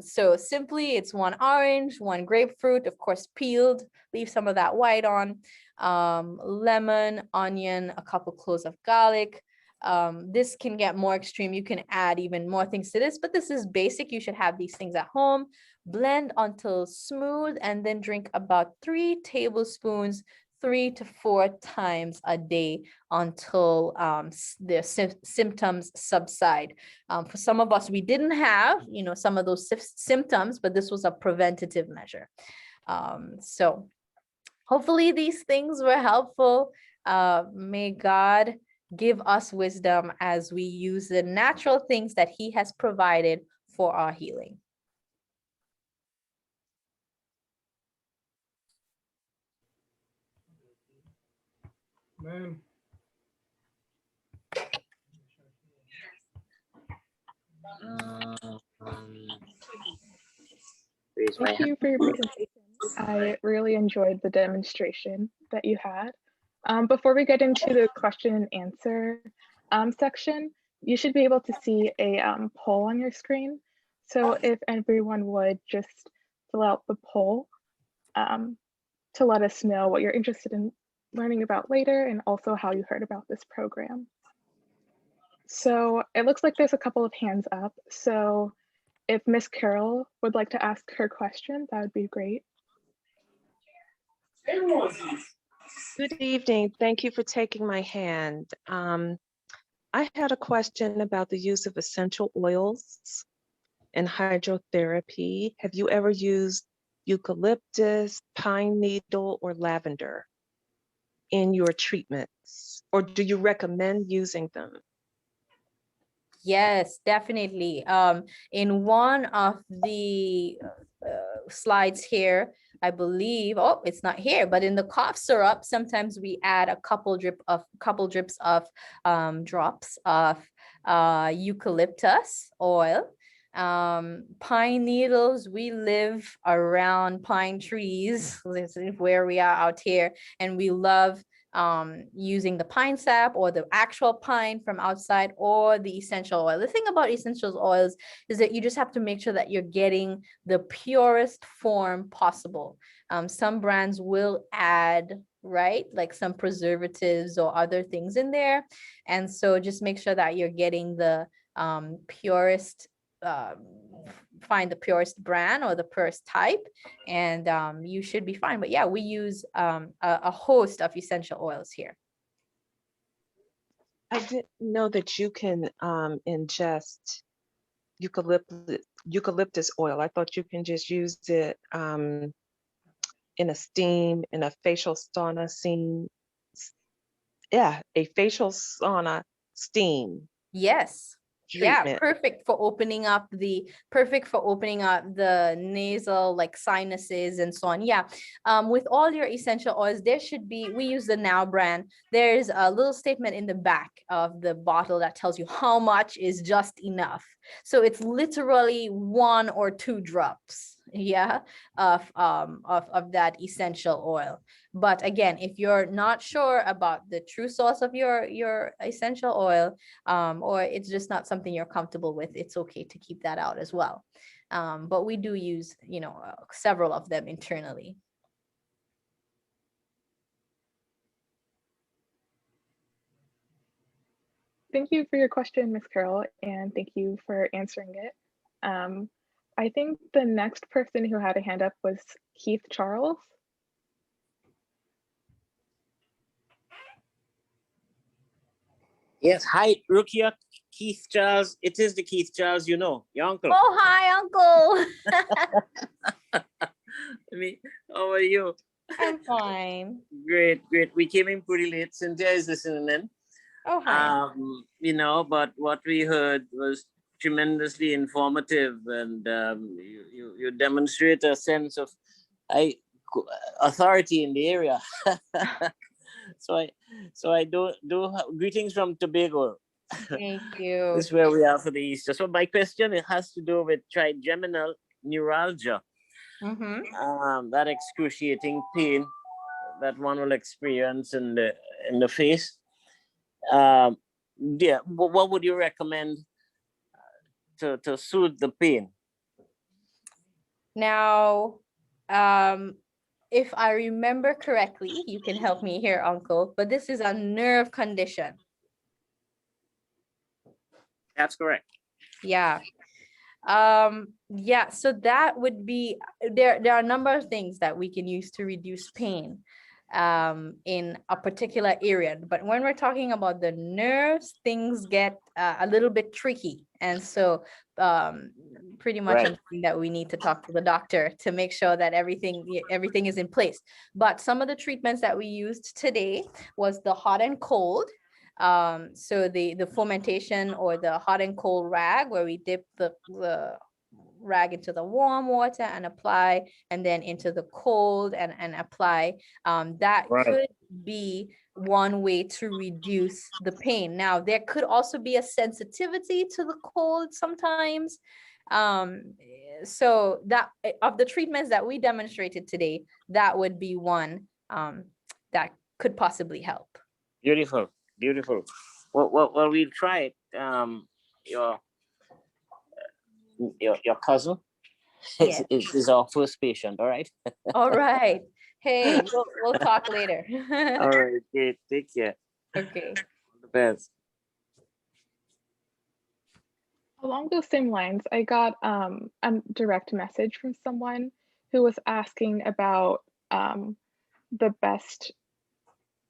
So simply it's 1 orange, 1 grapefruit, of course, peeled, leave some of that white on, lemon, onion, a couple cloves of garlic. This can get more extreme. You can add even more things to this, but this is basic. You should have these things at home. Blend until smooth, and then drink about 3 tablespoons 3 to 4 times a day until the symptoms subside. For some of us, we didn't have, some of those symptoms, but this was a preventative measure. So hopefully these things were helpful. May God give us wisdom as we use the natural things that He has provided for our healing. Man. Thank you for your presentation. I really enjoyed the demonstration that you had. Before we get into the question and answer section, you should be able to see a poll on your screen. So if everyone would just fill out the poll to let us know what you're interested in learning about later and also how you heard about this program. So it looks like there's a couple of hands up. So if Miss Carroll would like to ask her question, that would be great. Good evening. Thank you for taking my hand. I had a question about the use of essential oils in hydrotherapy. Have you ever used eucalyptus, pine needle, or lavender in your treatments? Or do you recommend using them? Yes, definitely. In one of the slides here, I believe, oh, it's not here, but in the cough syrup, sometimes we add a couple drips of drops of eucalyptus oil. Pine needles, we live around pine trees. This is where we are out here, and we love using the pine sap or the actual pine from outside or the essential oil. The thing about essential oils is that you just have to make sure that you're getting the purest form possible. Some brands will add, right, like some preservatives or other things in there. And so just make sure that you're getting the purest, find the purest brand or the purest type, and you should be fine. But yeah, we use a host of essential oils here. I didn't know that you can ingest eucalyptus oil. I thought you can just use it in a steam, in a facial sauna steam. Yeah, a facial sauna steam. Yes. Yeah, Treatment. perfect for opening up the nasal, like sinuses and so on. Yeah, with all your essential oils, there should be, we use the Now brand. There's a little statement in the back of the bottle that tells you how much is just enough. So it's literally 1 or 2 drops, yeah, of that essential oil. But again, if you're not sure about the true source of your essential oil, or it's just not something you're comfortable with, it's okay to keep that out as well. But we do use, several of them internally. Thank you for your question, Ms. Carroll, and thank you for answering it. I think the next person who had a hand up was Keith Charles. Yes, hi, Rukia, Keith Charles. It is the Keith Charles, your uncle. Oh, hi, uncle. How are you? I'm fine. Great. We came in pretty late. Cynthia is listening in. Oh, hi. But what we heard was tremendously informative, and you demonstrate a sense of authority in the area. So I do greetings from Tobago. Thank you. This is where we are for the Easter. So my question, it has to do with trigeminal neuralgia. That excruciating pain that one will experience in the face. What would you recommend to soothe the pain? Now, if I remember correctly, you can help me here, uncle, but this is a nerve condition. That's correct. Yeah. So that would be, there are a number of things that we can use to reduce pain in a particular area, but when we're talking about the nerves, things get a little bit tricky, and so pretty much Right. something that we need to talk to the doctor to make sure that everything is in place. But some of the treatments that we used today was the hot and cold. So the fomentation or the hot and cold rag, where we dip the rag into the warm water and apply, and then into the cold and apply. That Right. could be one way to reduce the pain. Now, there could also be a sensitivity to the cold sometimes. So that of the treatments that we demonstrated today, that would be one that could possibly help. Beautiful. Well, we'll try it. your your cousin Yes. is our first patient. All right. All right. Hey, we'll talk later. All right. Okay. Take care. Okay. All the best. Along those same lines, I got a direct message from someone who was asking about the best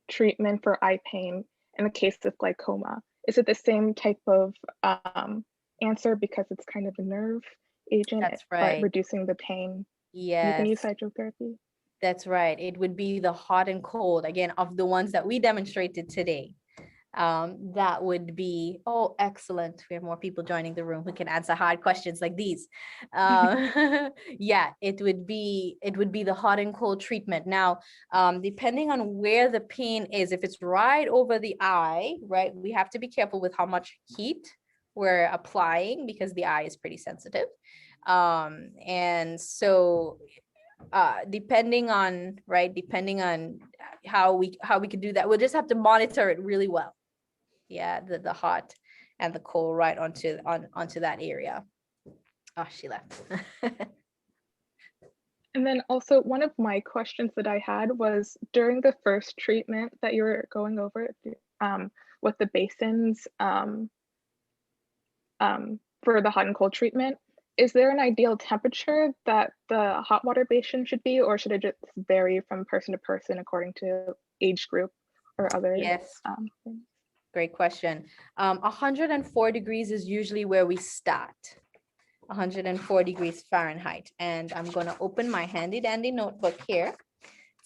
treatment for eye pain in the case of glaucoma. Is it the same type of answer because it's kind of a nerve agent, That's but right. reducing the pain? You can use Yes, hydrotherapy. that's right. It would be the hot and cold, again, of the ones that we demonstrated today. That would be, oh, excellent. We have more people joining the room who can answer hard questions like these. Yeah, it would be the hot and cold treatment. Now, depending on where the pain is, if it's right over the eye, right, we have to be careful with how much heat we're applying because the eye is pretty sensitive. And so depending on how we could do that, we'll just have to monitor it really well. Yeah, the hot and the cold right onto that area. Oh, she left. And then also one of my questions that I had was during the first treatment that you were going over with the basins for the hot and cold treatment, is there an ideal temperature that the hot water basin should be, or should it just vary from person to person according to age group or other Yes, things? great question. 104 degrees is usually where we start. 104 degrees Fahrenheit. And I'm going to open my handy dandy notebook here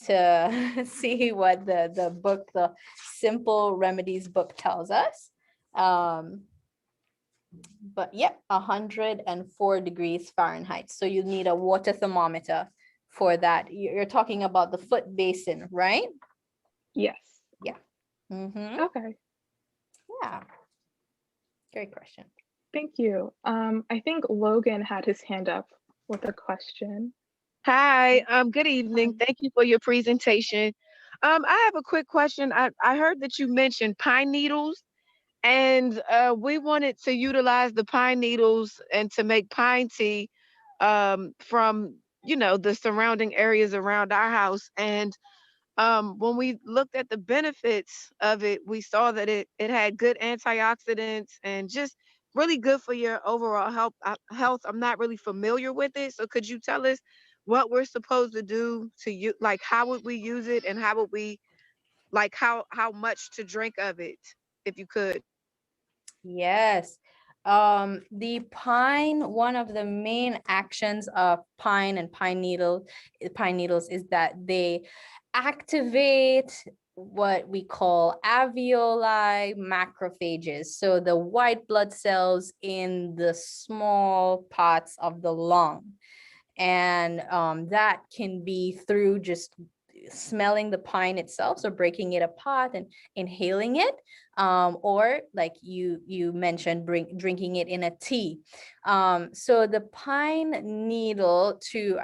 to see what the book, the Simple Remedies book tells us. But yeah, 104 degrees Fahrenheit. So you need a water thermometer for that. You're talking about the foot basin, right? Yes. Yeah. Okay. Yeah. Great question. Thank you. I think Logan had his hand up with a question. Hi, good evening. Thank you for your presentation. I have a quick question. I heard that you mentioned pine needles, and we wanted to utilize the pine needles and to make pine tea from, the surrounding areas around our house. And when we looked at the benefits of it, we saw that it had good antioxidants and just really good for your overall health. I'm not really familiar with it, so could you tell us what we're supposed to do to you? Like, how would we use it, and how would we, like, how much to drink of it, if you could? Yes. The pine, one of the main actions of pine and pine needles is that they activate what we call alveoli macrophages. So the white blood cells in the small parts of the lung. And that can be through just smelling the pine itself, so breaking it apart and inhaling it, or like you mentioned, drinking it in a tea. So the pine needle, to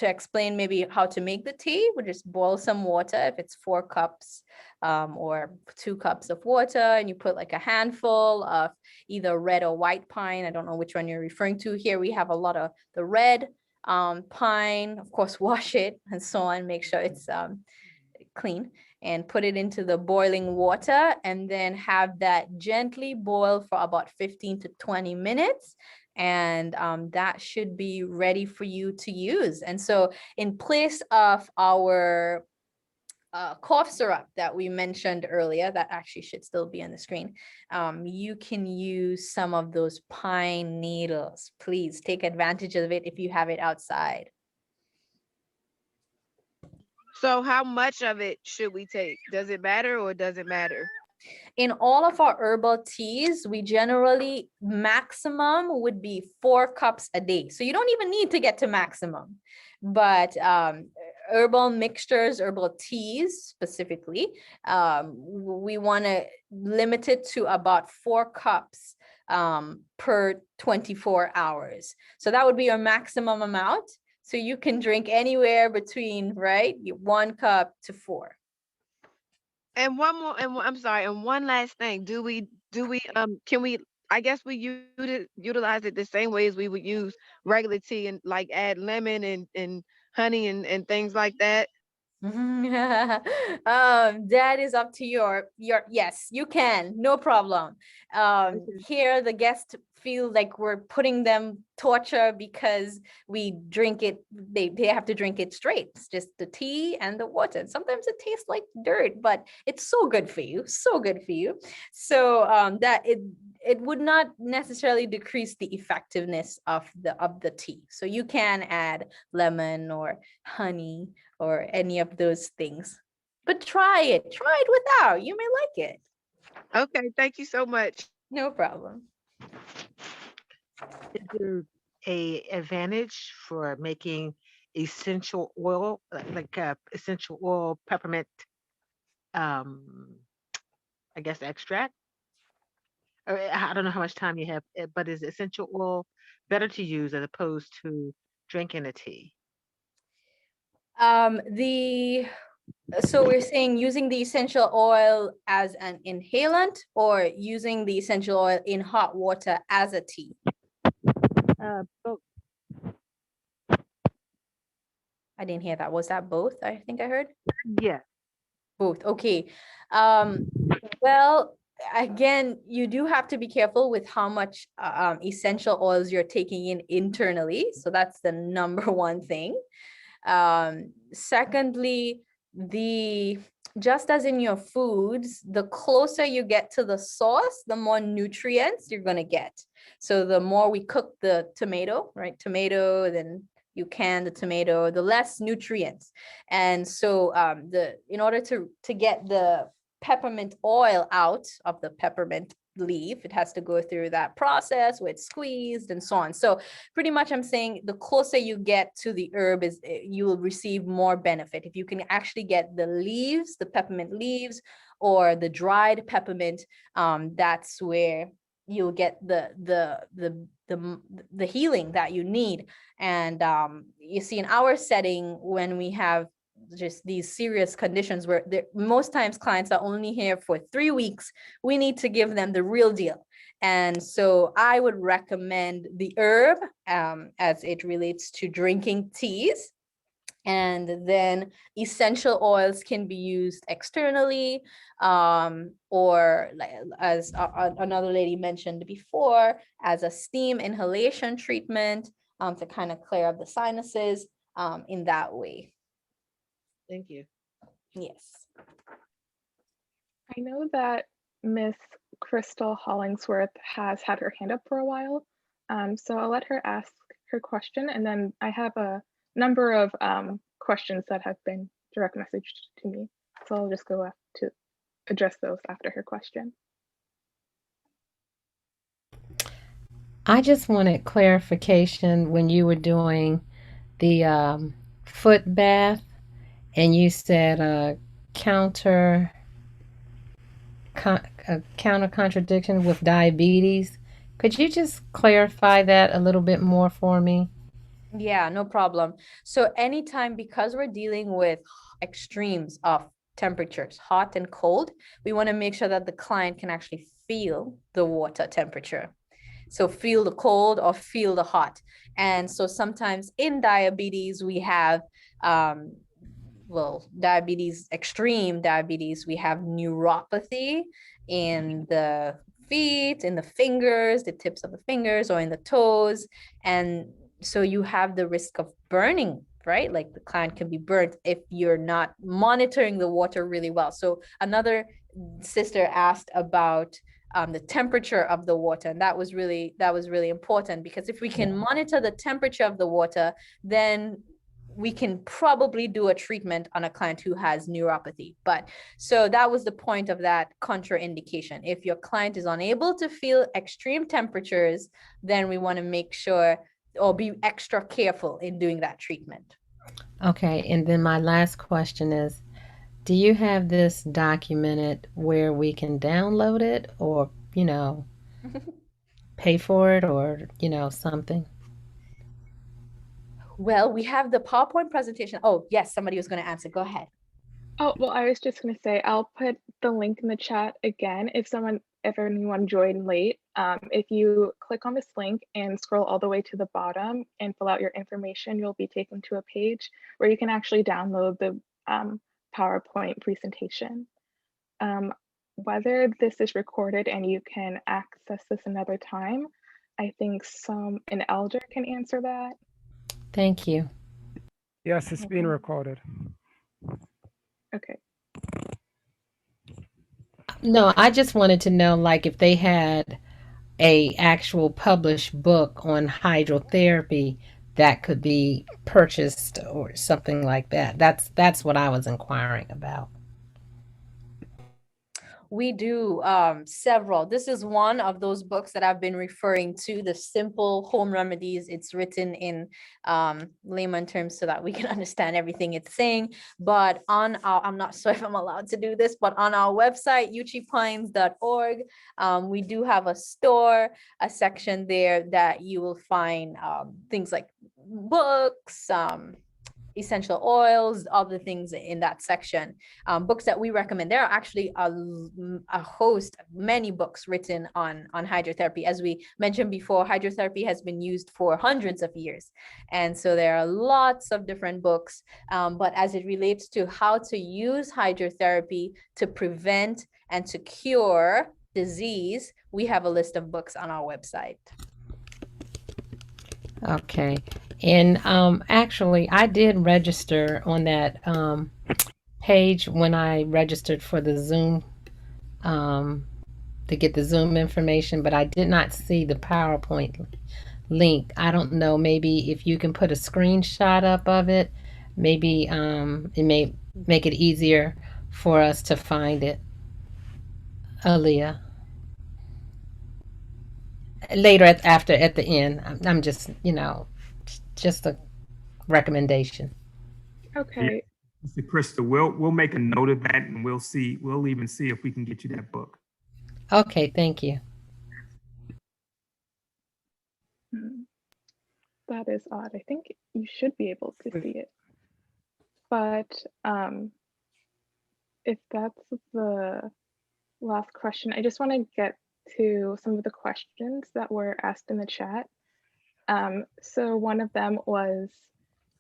explain maybe how to make the tea, we just boil some water. If it's 4 cups or 2 cups of water, and you put like a handful of either red or white pine. I don't know which one you're referring to. Here we have a lot of the red pine. Of course, wash it and so on, make sure it's clean, and put it into the boiling water, and then have that gently boil for about 15 to 20 minutes. And that should be ready for you to use. And so in place of our cough syrup that we mentioned earlier, that actually should still be on the screen, you can use some of those pine needles. Please take advantage of it if you have it outside. So how much of it should we take? Does it matter, or does it matter? In all of our herbal teas, we generally, maximum would be 4 cups a day. So you don't even need to get to maximum. But herbal mixtures, herbal teas specifically, we want to limit it to about 4 cups per 24 hours. So that would be your maximum amount. So you can drink anywhere between, right, 1 cup to 4. And one more, and I'm sorry, and one last thing. Do we do we, can we, I guess we utilize it the same way as we would use regular tea and like add lemon and honey and things like that? That is up to yes, you can, no problem. Okay. Here the guests feel like we're putting them torture because we drink it, they have to drink it straight. It's just the tea and the water. And sometimes it tastes like dirt, but it's so good for you, so good for you. So that it would not necessarily decrease the effectiveness of the tea. So you can add lemon or honey or any of those things. But try it without. You may like it. Okay, thank you so much. No problem. Is there a advantage for making essential oil, essential oil peppermint, um, I guess extract? Or I don't know how much time you have, but is essential oil better to use as opposed to drinking a tea? So we're saying using the essential oil as an inhalant or using the essential oil in hot water as a tea? Both. I didn't hear that. Was that both? I think I heard Yeah. both. Okay. Well, again, you do have to be careful with how much essential oils you're taking in internally. So that's the number one thing. Secondly, just as in your foods, the closer you get to the source, the more nutrients you're going to get. So the more we cook the tomato, right? Tomato, then you can the tomato, the less nutrients. And so in order to get the peppermint oil out of the peppermint leaf, it has to go through that process where it's squeezed and so on. So pretty much I'm saying the closer you get to the herb is you will receive more benefit. If you can actually get the leaves, the peppermint leaves, or the dried peppermint, that's where you'll get the healing that you need. And you see in our setting, when we have just these serious conditions where most times clients are only here for 3 weeks, we need to give them the real deal. And so I would recommend the herb as it relates to drinking teas. And then essential oils can be used externally, or like, as another lady mentioned before, as a steam inhalation treatment to kind of clear up the sinuses in that way. Thank you. Yes. I know that Miss Crystal Hollingsworth has had her hand up for a while, so I'll let her ask her question, and then I have a number of questions that have been direct messaged to me, so I'll just go to address those after her question. I just wanted clarification when you were doing the foot bath and you said a counter contradiction with diabetes. Could you just clarify that a little bit more for me? Yeah, no problem. So anytime, because we're dealing with extremes of temperatures, hot and cold, we want to make sure that the client can actually feel the water temperature. So feel the cold or feel the hot. And so sometimes in diabetes, we have, diabetes, extreme diabetes, we have neuropathy in the feet, in the fingers, the tips of the fingers, or in the toes. And so you have the risk of burning, right? Like the client can be burnt if you're not monitoring the water really well. So another sister asked about the temperature of the water, and that was really important, because if we can monitor the temperature of the water, then we can probably do a treatment on a client who has neuropathy. But so that was the point of that contraindication. If your client is unable to feel extreme temperatures, then we want to make sure or be extra careful in doing that treatment. Okay, and then my last question is, do you have this documented where we can download it or, pay for it or, something? Well, we have the PowerPoint presentation. Oh, yes, somebody was going to answer. Go ahead. Oh, well, I was just going to say, I'll put the link in the chat again. If someone if anyone joined late, if you click on this link and scroll all the way to the bottom and fill out your information, you'll be taken to a page where you can actually download the PowerPoint presentation. Whether this is recorded and you can access this another time, I think an elder can answer that. Thank you. Yes, it's being recorded. Okay. No, I just wanted to know, like, if they had a actual published book on hydrotherapy that could be purchased or something like that. That's what I was inquiring about. We do several. This is one of those books that I've been referring to, the Simple Home Remedies. It's written in layman terms so that we can understand everything it's saying. But on our, I'm not sure if I'm allowed to do this, but on our website, uchipines.org, we do have a store, a section there that you will find things like books, essential oils, other things in that section. Books that we recommend. There are actually a host, many books written on hydrotherapy. As we mentioned before, hydrotherapy has been used for hundreds of years. And so there are lots of different books, but as it relates to how to use hydrotherapy to prevent and to cure disease, we have a list of books on our website. Okay. And actually, I did register on that page when I registered for the Zoom to get the Zoom information, but I did not see the PowerPoint link. I don't know, maybe if you can put a screenshot up of it, maybe it may make it easier for us to find it. Aaliyah. Later at the end. I'm just, just a recommendation. Okay. Mr. Crystal, we'll make a note of that, and we'll even see if we can get you that book. Okay, thank you. That is odd. I think you should be able to see it. But if that's the last question, I just want to get to some of the questions that were asked in the chat. So one of them was,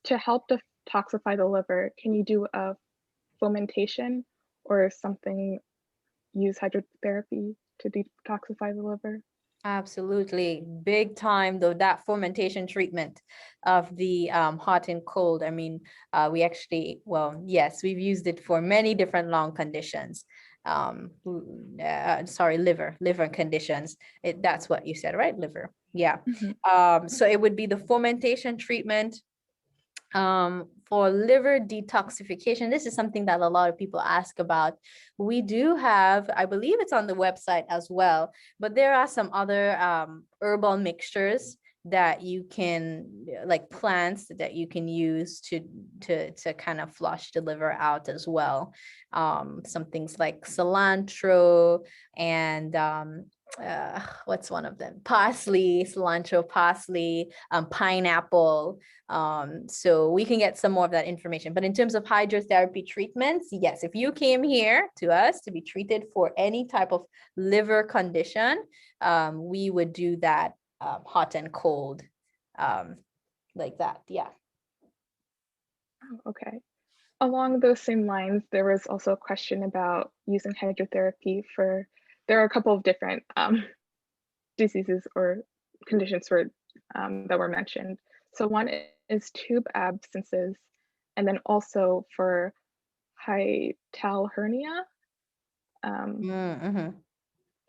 to help detoxify the liver, can you do a fomentation or something, use hydrotherapy to detoxify the liver? Absolutely. Big time, though, that fermentation treatment of the hot and cold. I mean, we actually, well, yes, we've used it for many different lung conditions. Liver conditions. That's what you said, right? Liver. Yeah. So it would be the fermentation treatment. For liver detoxification, this is something that a lot of people ask about. We do have, I believe it's on the website as well, but there are some other herbal mixtures that you can, like plants that you can use to kind of flush the liver out as well. Some things like cilantro and what's one of them? Cilantro, parsley, pineapple. So we can get some more of that information. But in terms of hydrotherapy treatments, yes, if you came here to us to be treated for any type of liver condition, we would do that hot and cold like that. Yeah. Okay. Along those same lines, there was also a question about using hydrotherapy for, there are a couple of different diseases or conditions that were mentioned. So one is tube abscesses, and then also for hiatal hernia.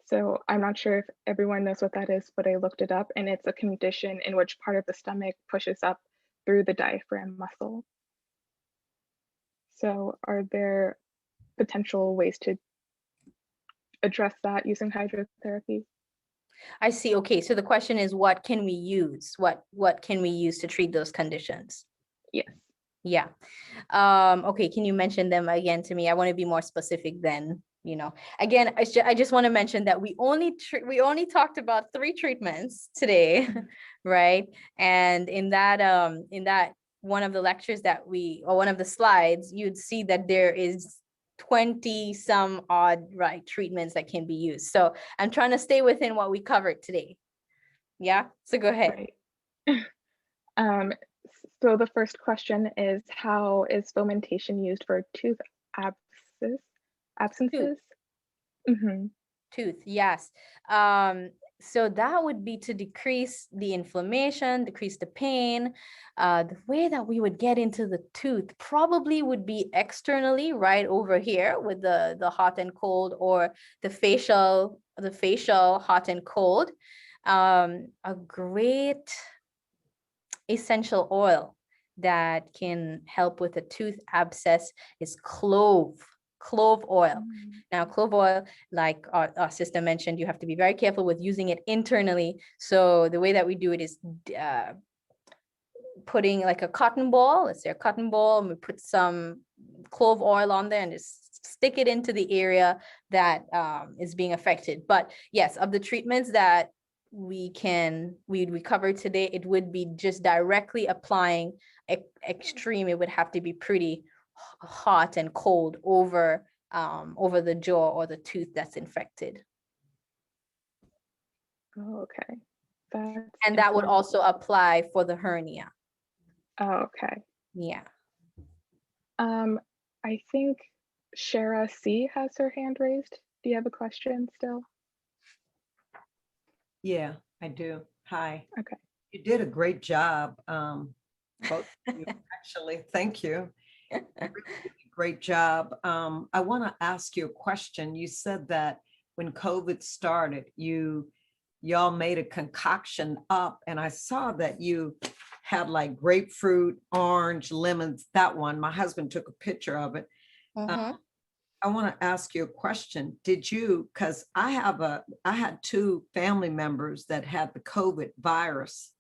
So I'm not sure if everyone knows what that is, but I looked it up, and it's a condition in which part of the stomach pushes up through the diaphragm muscle. So are there potential ways to address that using hydrotherapy? I see. Okay, so the question is, what can we use? What can we use to treat those conditions? Yes. Yeah. Okay, can you mention them again to me? I want to be more specific then. Again, I just want to mention that we only talked about 3 treatments today, right? And in that one of the lectures that or one of the slides, you'd see that there is 20 some odd, right, treatments that can be used. So I'm trying to stay within what we covered today. Yeah, so go ahead. Right. So the first question is, how is fomentation used for tooth absences? Tooth, yes. So that would be to decrease the inflammation, decrease the pain. The way that we would get into the tooth probably would be externally, right over here with the hot and cold, or the facial hot and cold. A great essential oil that can help with a tooth abscess is clove oil. Now, clove oil, like our sister mentioned, you have to be very careful with using it internally. So the way that we do it is putting like a cotton ball, let's say a cotton ball, and we put some clove oil on there and just stick it into the area that is being affected. But yes, of the treatments that we covered today, it would be just directly applying extreme. It would have to be pretty hot and cold over the jaw or the tooth that's infected. Oh, okay. And that would also apply for the hernia. Oh, okay. Yeah. I think Shara C has her hand raised. Do you have a question still? Yeah, I do. Hi. Okay. You did a great job. Both of you, actually, thank you. Great job. I want to ask you a question. You said that when COVID started, y'all made a concoction up, and I saw that you had like grapefruit, orange, lemons, that one. My husband took a picture of it. I want to ask you a question. Did you, because I had 2 family members that had the COVID virus,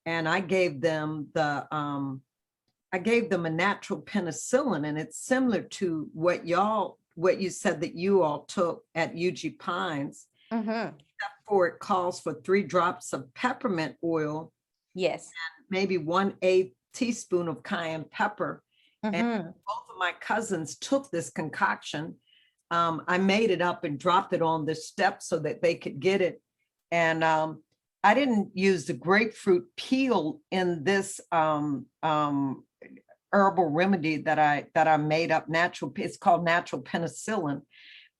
and I gave them a natural penicillin, and it's similar to what you said that you all took at UG Pines. Except for it calls for 3 drops of peppermint oil. Yes. And maybe 1/8 teaspoon of cayenne pepper. And both of my cousins took this concoction. I made it up and dropped it on the steps so that they could get it. And I didn't use the grapefruit peel in this herbal remedy that I made up. It's called natural penicillin.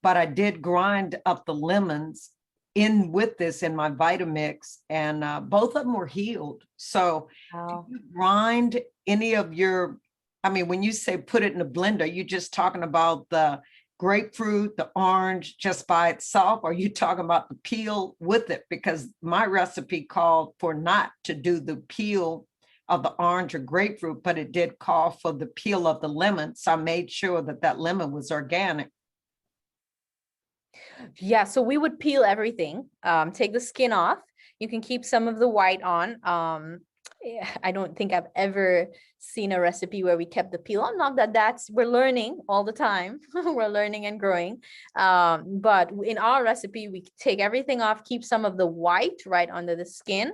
But I did grind up the lemons in with this in my Vitamix, and both of them were healed. So do you grind any of your, I mean, when you say put it in a blender, you just talking about the grapefruit, the orange just by itself, or are you talking about the peel with it? Because my recipe called for not to do the peel of the orange or grapefruit, but it did call for the peel of the lemon. So I made sure that lemon was organic. Yeah, so we would peel everything, take the skin off. You can keep some of the white on. I don't think I've ever seen a recipe where we kept the peel on. Not that we're learning all the time. We're learning and growing. But in our recipe, we take everything off, keep some of the white right under the skin,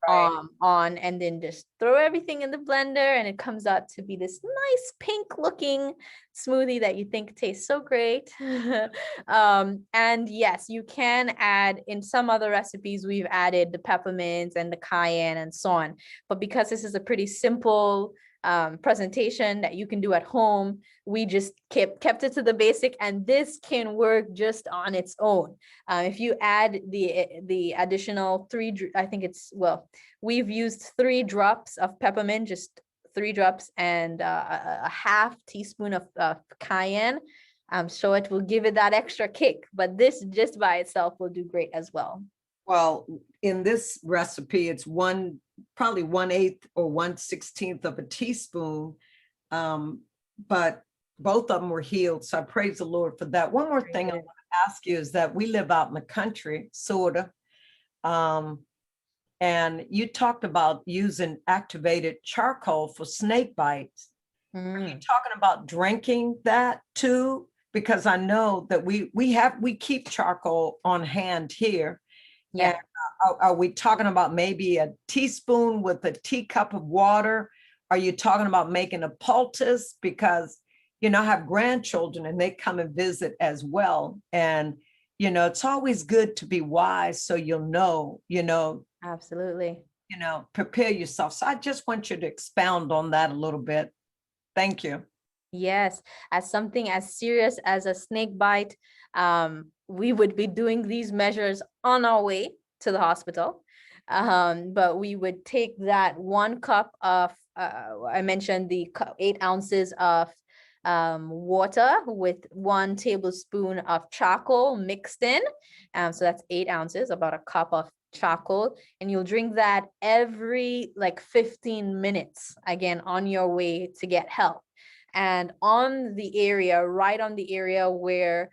on, and then just throw everything in the blender, and it comes out to be this nice pink looking smoothie that you think tastes so great. And yes, you can add, in some other recipes, we've added the peppermints and the cayenne and so on. But because this is a pretty simple presentation that you can do at home, we just kept it to the basic, and this can work just on its own. If you add the additional 3, I think it's, well, we've used 3 drops of peppermint, just 3 drops, and a half teaspoon of cayenne. So it will give it that extra kick, but this just by itself will do great as well. Well, in this recipe, it's probably 1/8 or 1/16 of a teaspoon, but both of them were healed. So I praise the Lord for that. One more thing I want to ask you is that we live out in the country, sort of. And you talked about using activated charcoal for snake bites. Are you talking about drinking that too? Because I know that we keep charcoal on hand here. Yeah. And are we talking about maybe a teaspoon with a teacup of water? Are you talking about making a poultice? Because I have grandchildren and they come and visit as well. And, it's always good to be wise so you'll know, Absolutely. prepare yourself. So I just want you to expound on that a little bit. Thank you. Yes, as something as serious as a snake bite, we would be doing these measures on our way to the hospital. But we would take that 1 cup of, I mentioned the 8 ounces of water with 1 tablespoon of charcoal mixed in. So that's 8 ounces, about a cup of charcoal, and you'll drink that every like 15 minutes, again, on your way to get help. And on the area, right on the area where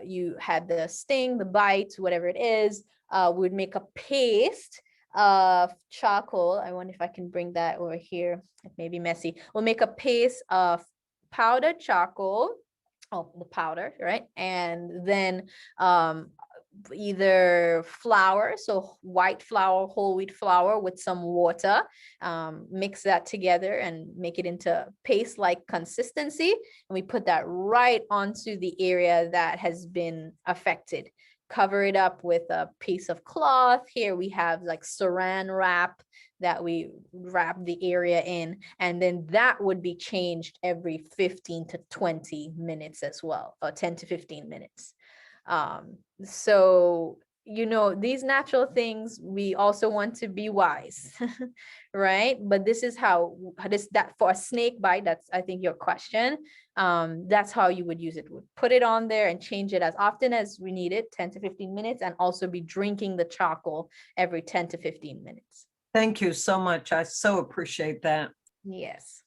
you had the sting, the bite, whatever it is, we would make a paste of charcoal. I wonder if I can bring that over here. It may be messy. We'll make a paste of powdered charcoal, the powder, right? And then either flour, so white flour, whole wheat flour with some water, mix that together and make it into paste-like consistency. And we put that right onto the area that has been affected. Cover it up with a piece of cloth. Here we have like saran wrap that we wrap the area in, and then that would be changed every 15 to 20 minutes as well, or 10 to 15 minutes. So, these natural things, we also want to be wise, right? But this is that for a snake bite, that's, I think, your question. That's how you would use it. Would put it on there and change it as often as we need it, 10 to 15 minutes, and also be drinking the charcoal every 10 to 15 minutes. Thank you so much. I so appreciate that. Yes.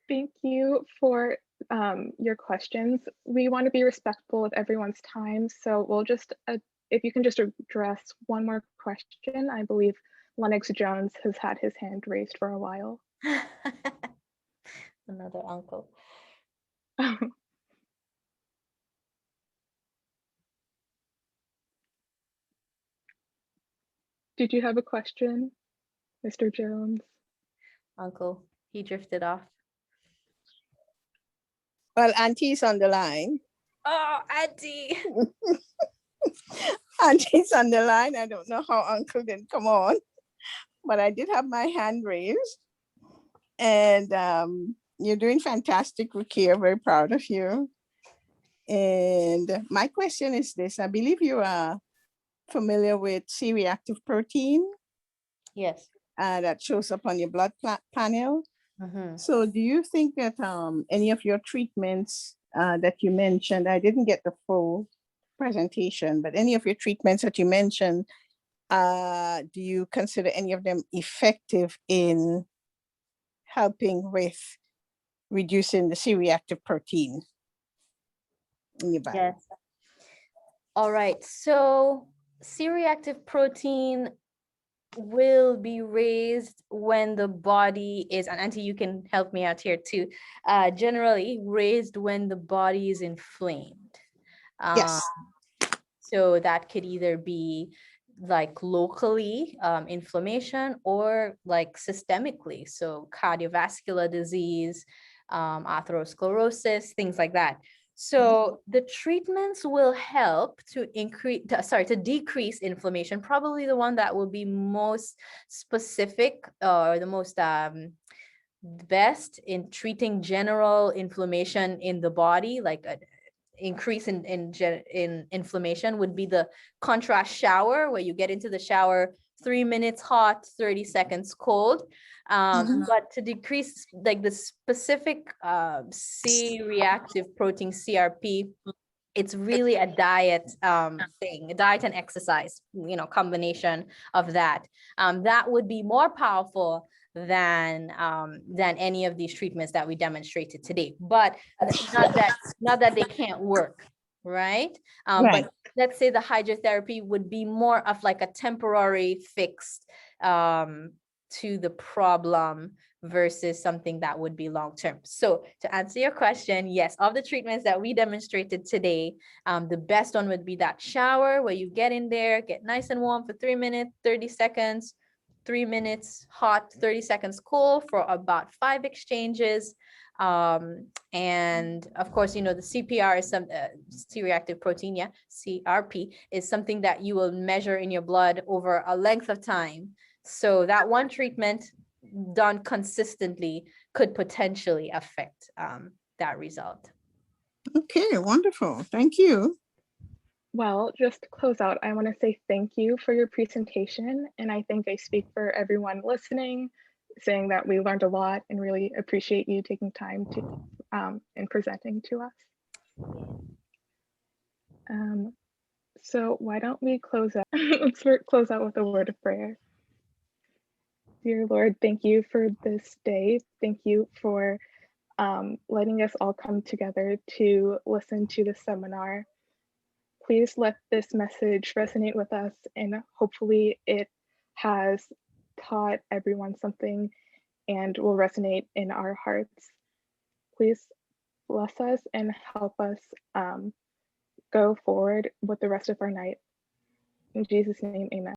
Thank you for your questions. We want to be respectful of everyone's time, so we'll just, if you can just address one more question. I believe Lennox Jones has had his hand raised for a while. Another uncle. Did you have a question, Mr. Jones? Uncle, he drifted off. Well, Auntie's on the line. Oh, Auntie. Auntie's on the line. I don't know how Uncle didn't come on, but I did have my hand raised. And you're doing fantastic, Rukia. Very proud of you. And my question is this. I believe you are familiar with C-reactive protein. Yes. That shows up on your blood panel. Mm-hmm. So do you think that any of your treatments that you mentioned, I didn't get the full presentation, but any of your treatments that you mentioned, do you consider any of them effective in helping with reducing the C-reactive protein in your body? Yes. All right. So C-reactive protein will be raised when the body is, and Auntie, you can help me out here too, generally raised when the body is inflamed. Yes. So that could either be like locally inflammation, or like systemically, so cardiovascular disease, atherosclerosis, things like that. So the treatments will help to decrease inflammation. Probably the one that will be most specific, or the most best in treating general inflammation in the body, like a increase in inflammation, would be the contrast shower, where you get into the shower 3 minutes hot, 30 seconds cold. But to decrease like the specific C-reactive protein, CRP, it's really a diet thing, a diet and exercise, combination of that. That would be more powerful than any of these treatments that we demonstrated today. But not that they can't work, right? Right. But let's say the hydrotherapy would be more of like a temporary fix to the problem versus something that would be long-term. So to answer your question, yes, of the treatments that we demonstrated today, the best one would be that shower, where you get in there, get nice and warm for 3 minutes, 30 seconds, 3 minutes hot, 30 seconds cool for about 5 exchanges. And of course, you know, the CPR is some C-reactive protein, yeah, CRP is something that you will measure in your blood over a length of time. So that one treatment done consistently could potentially affect that result. Okay, wonderful. Thank you. Well, just to close out, I want to say thank you for your presentation. And I think I speak for everyone listening, saying that we learned a lot and really appreciate you taking time to and presenting to us. So why don't we close out? Let's close out with a word of prayer. Dear Lord, thank you for this day. Thank you for letting us all come together to listen to the seminar. Please let this message resonate with us, and hopefully it has taught everyone something and will resonate in our hearts. Please bless us and help us go forward with the rest of our night. In Jesus' name, amen.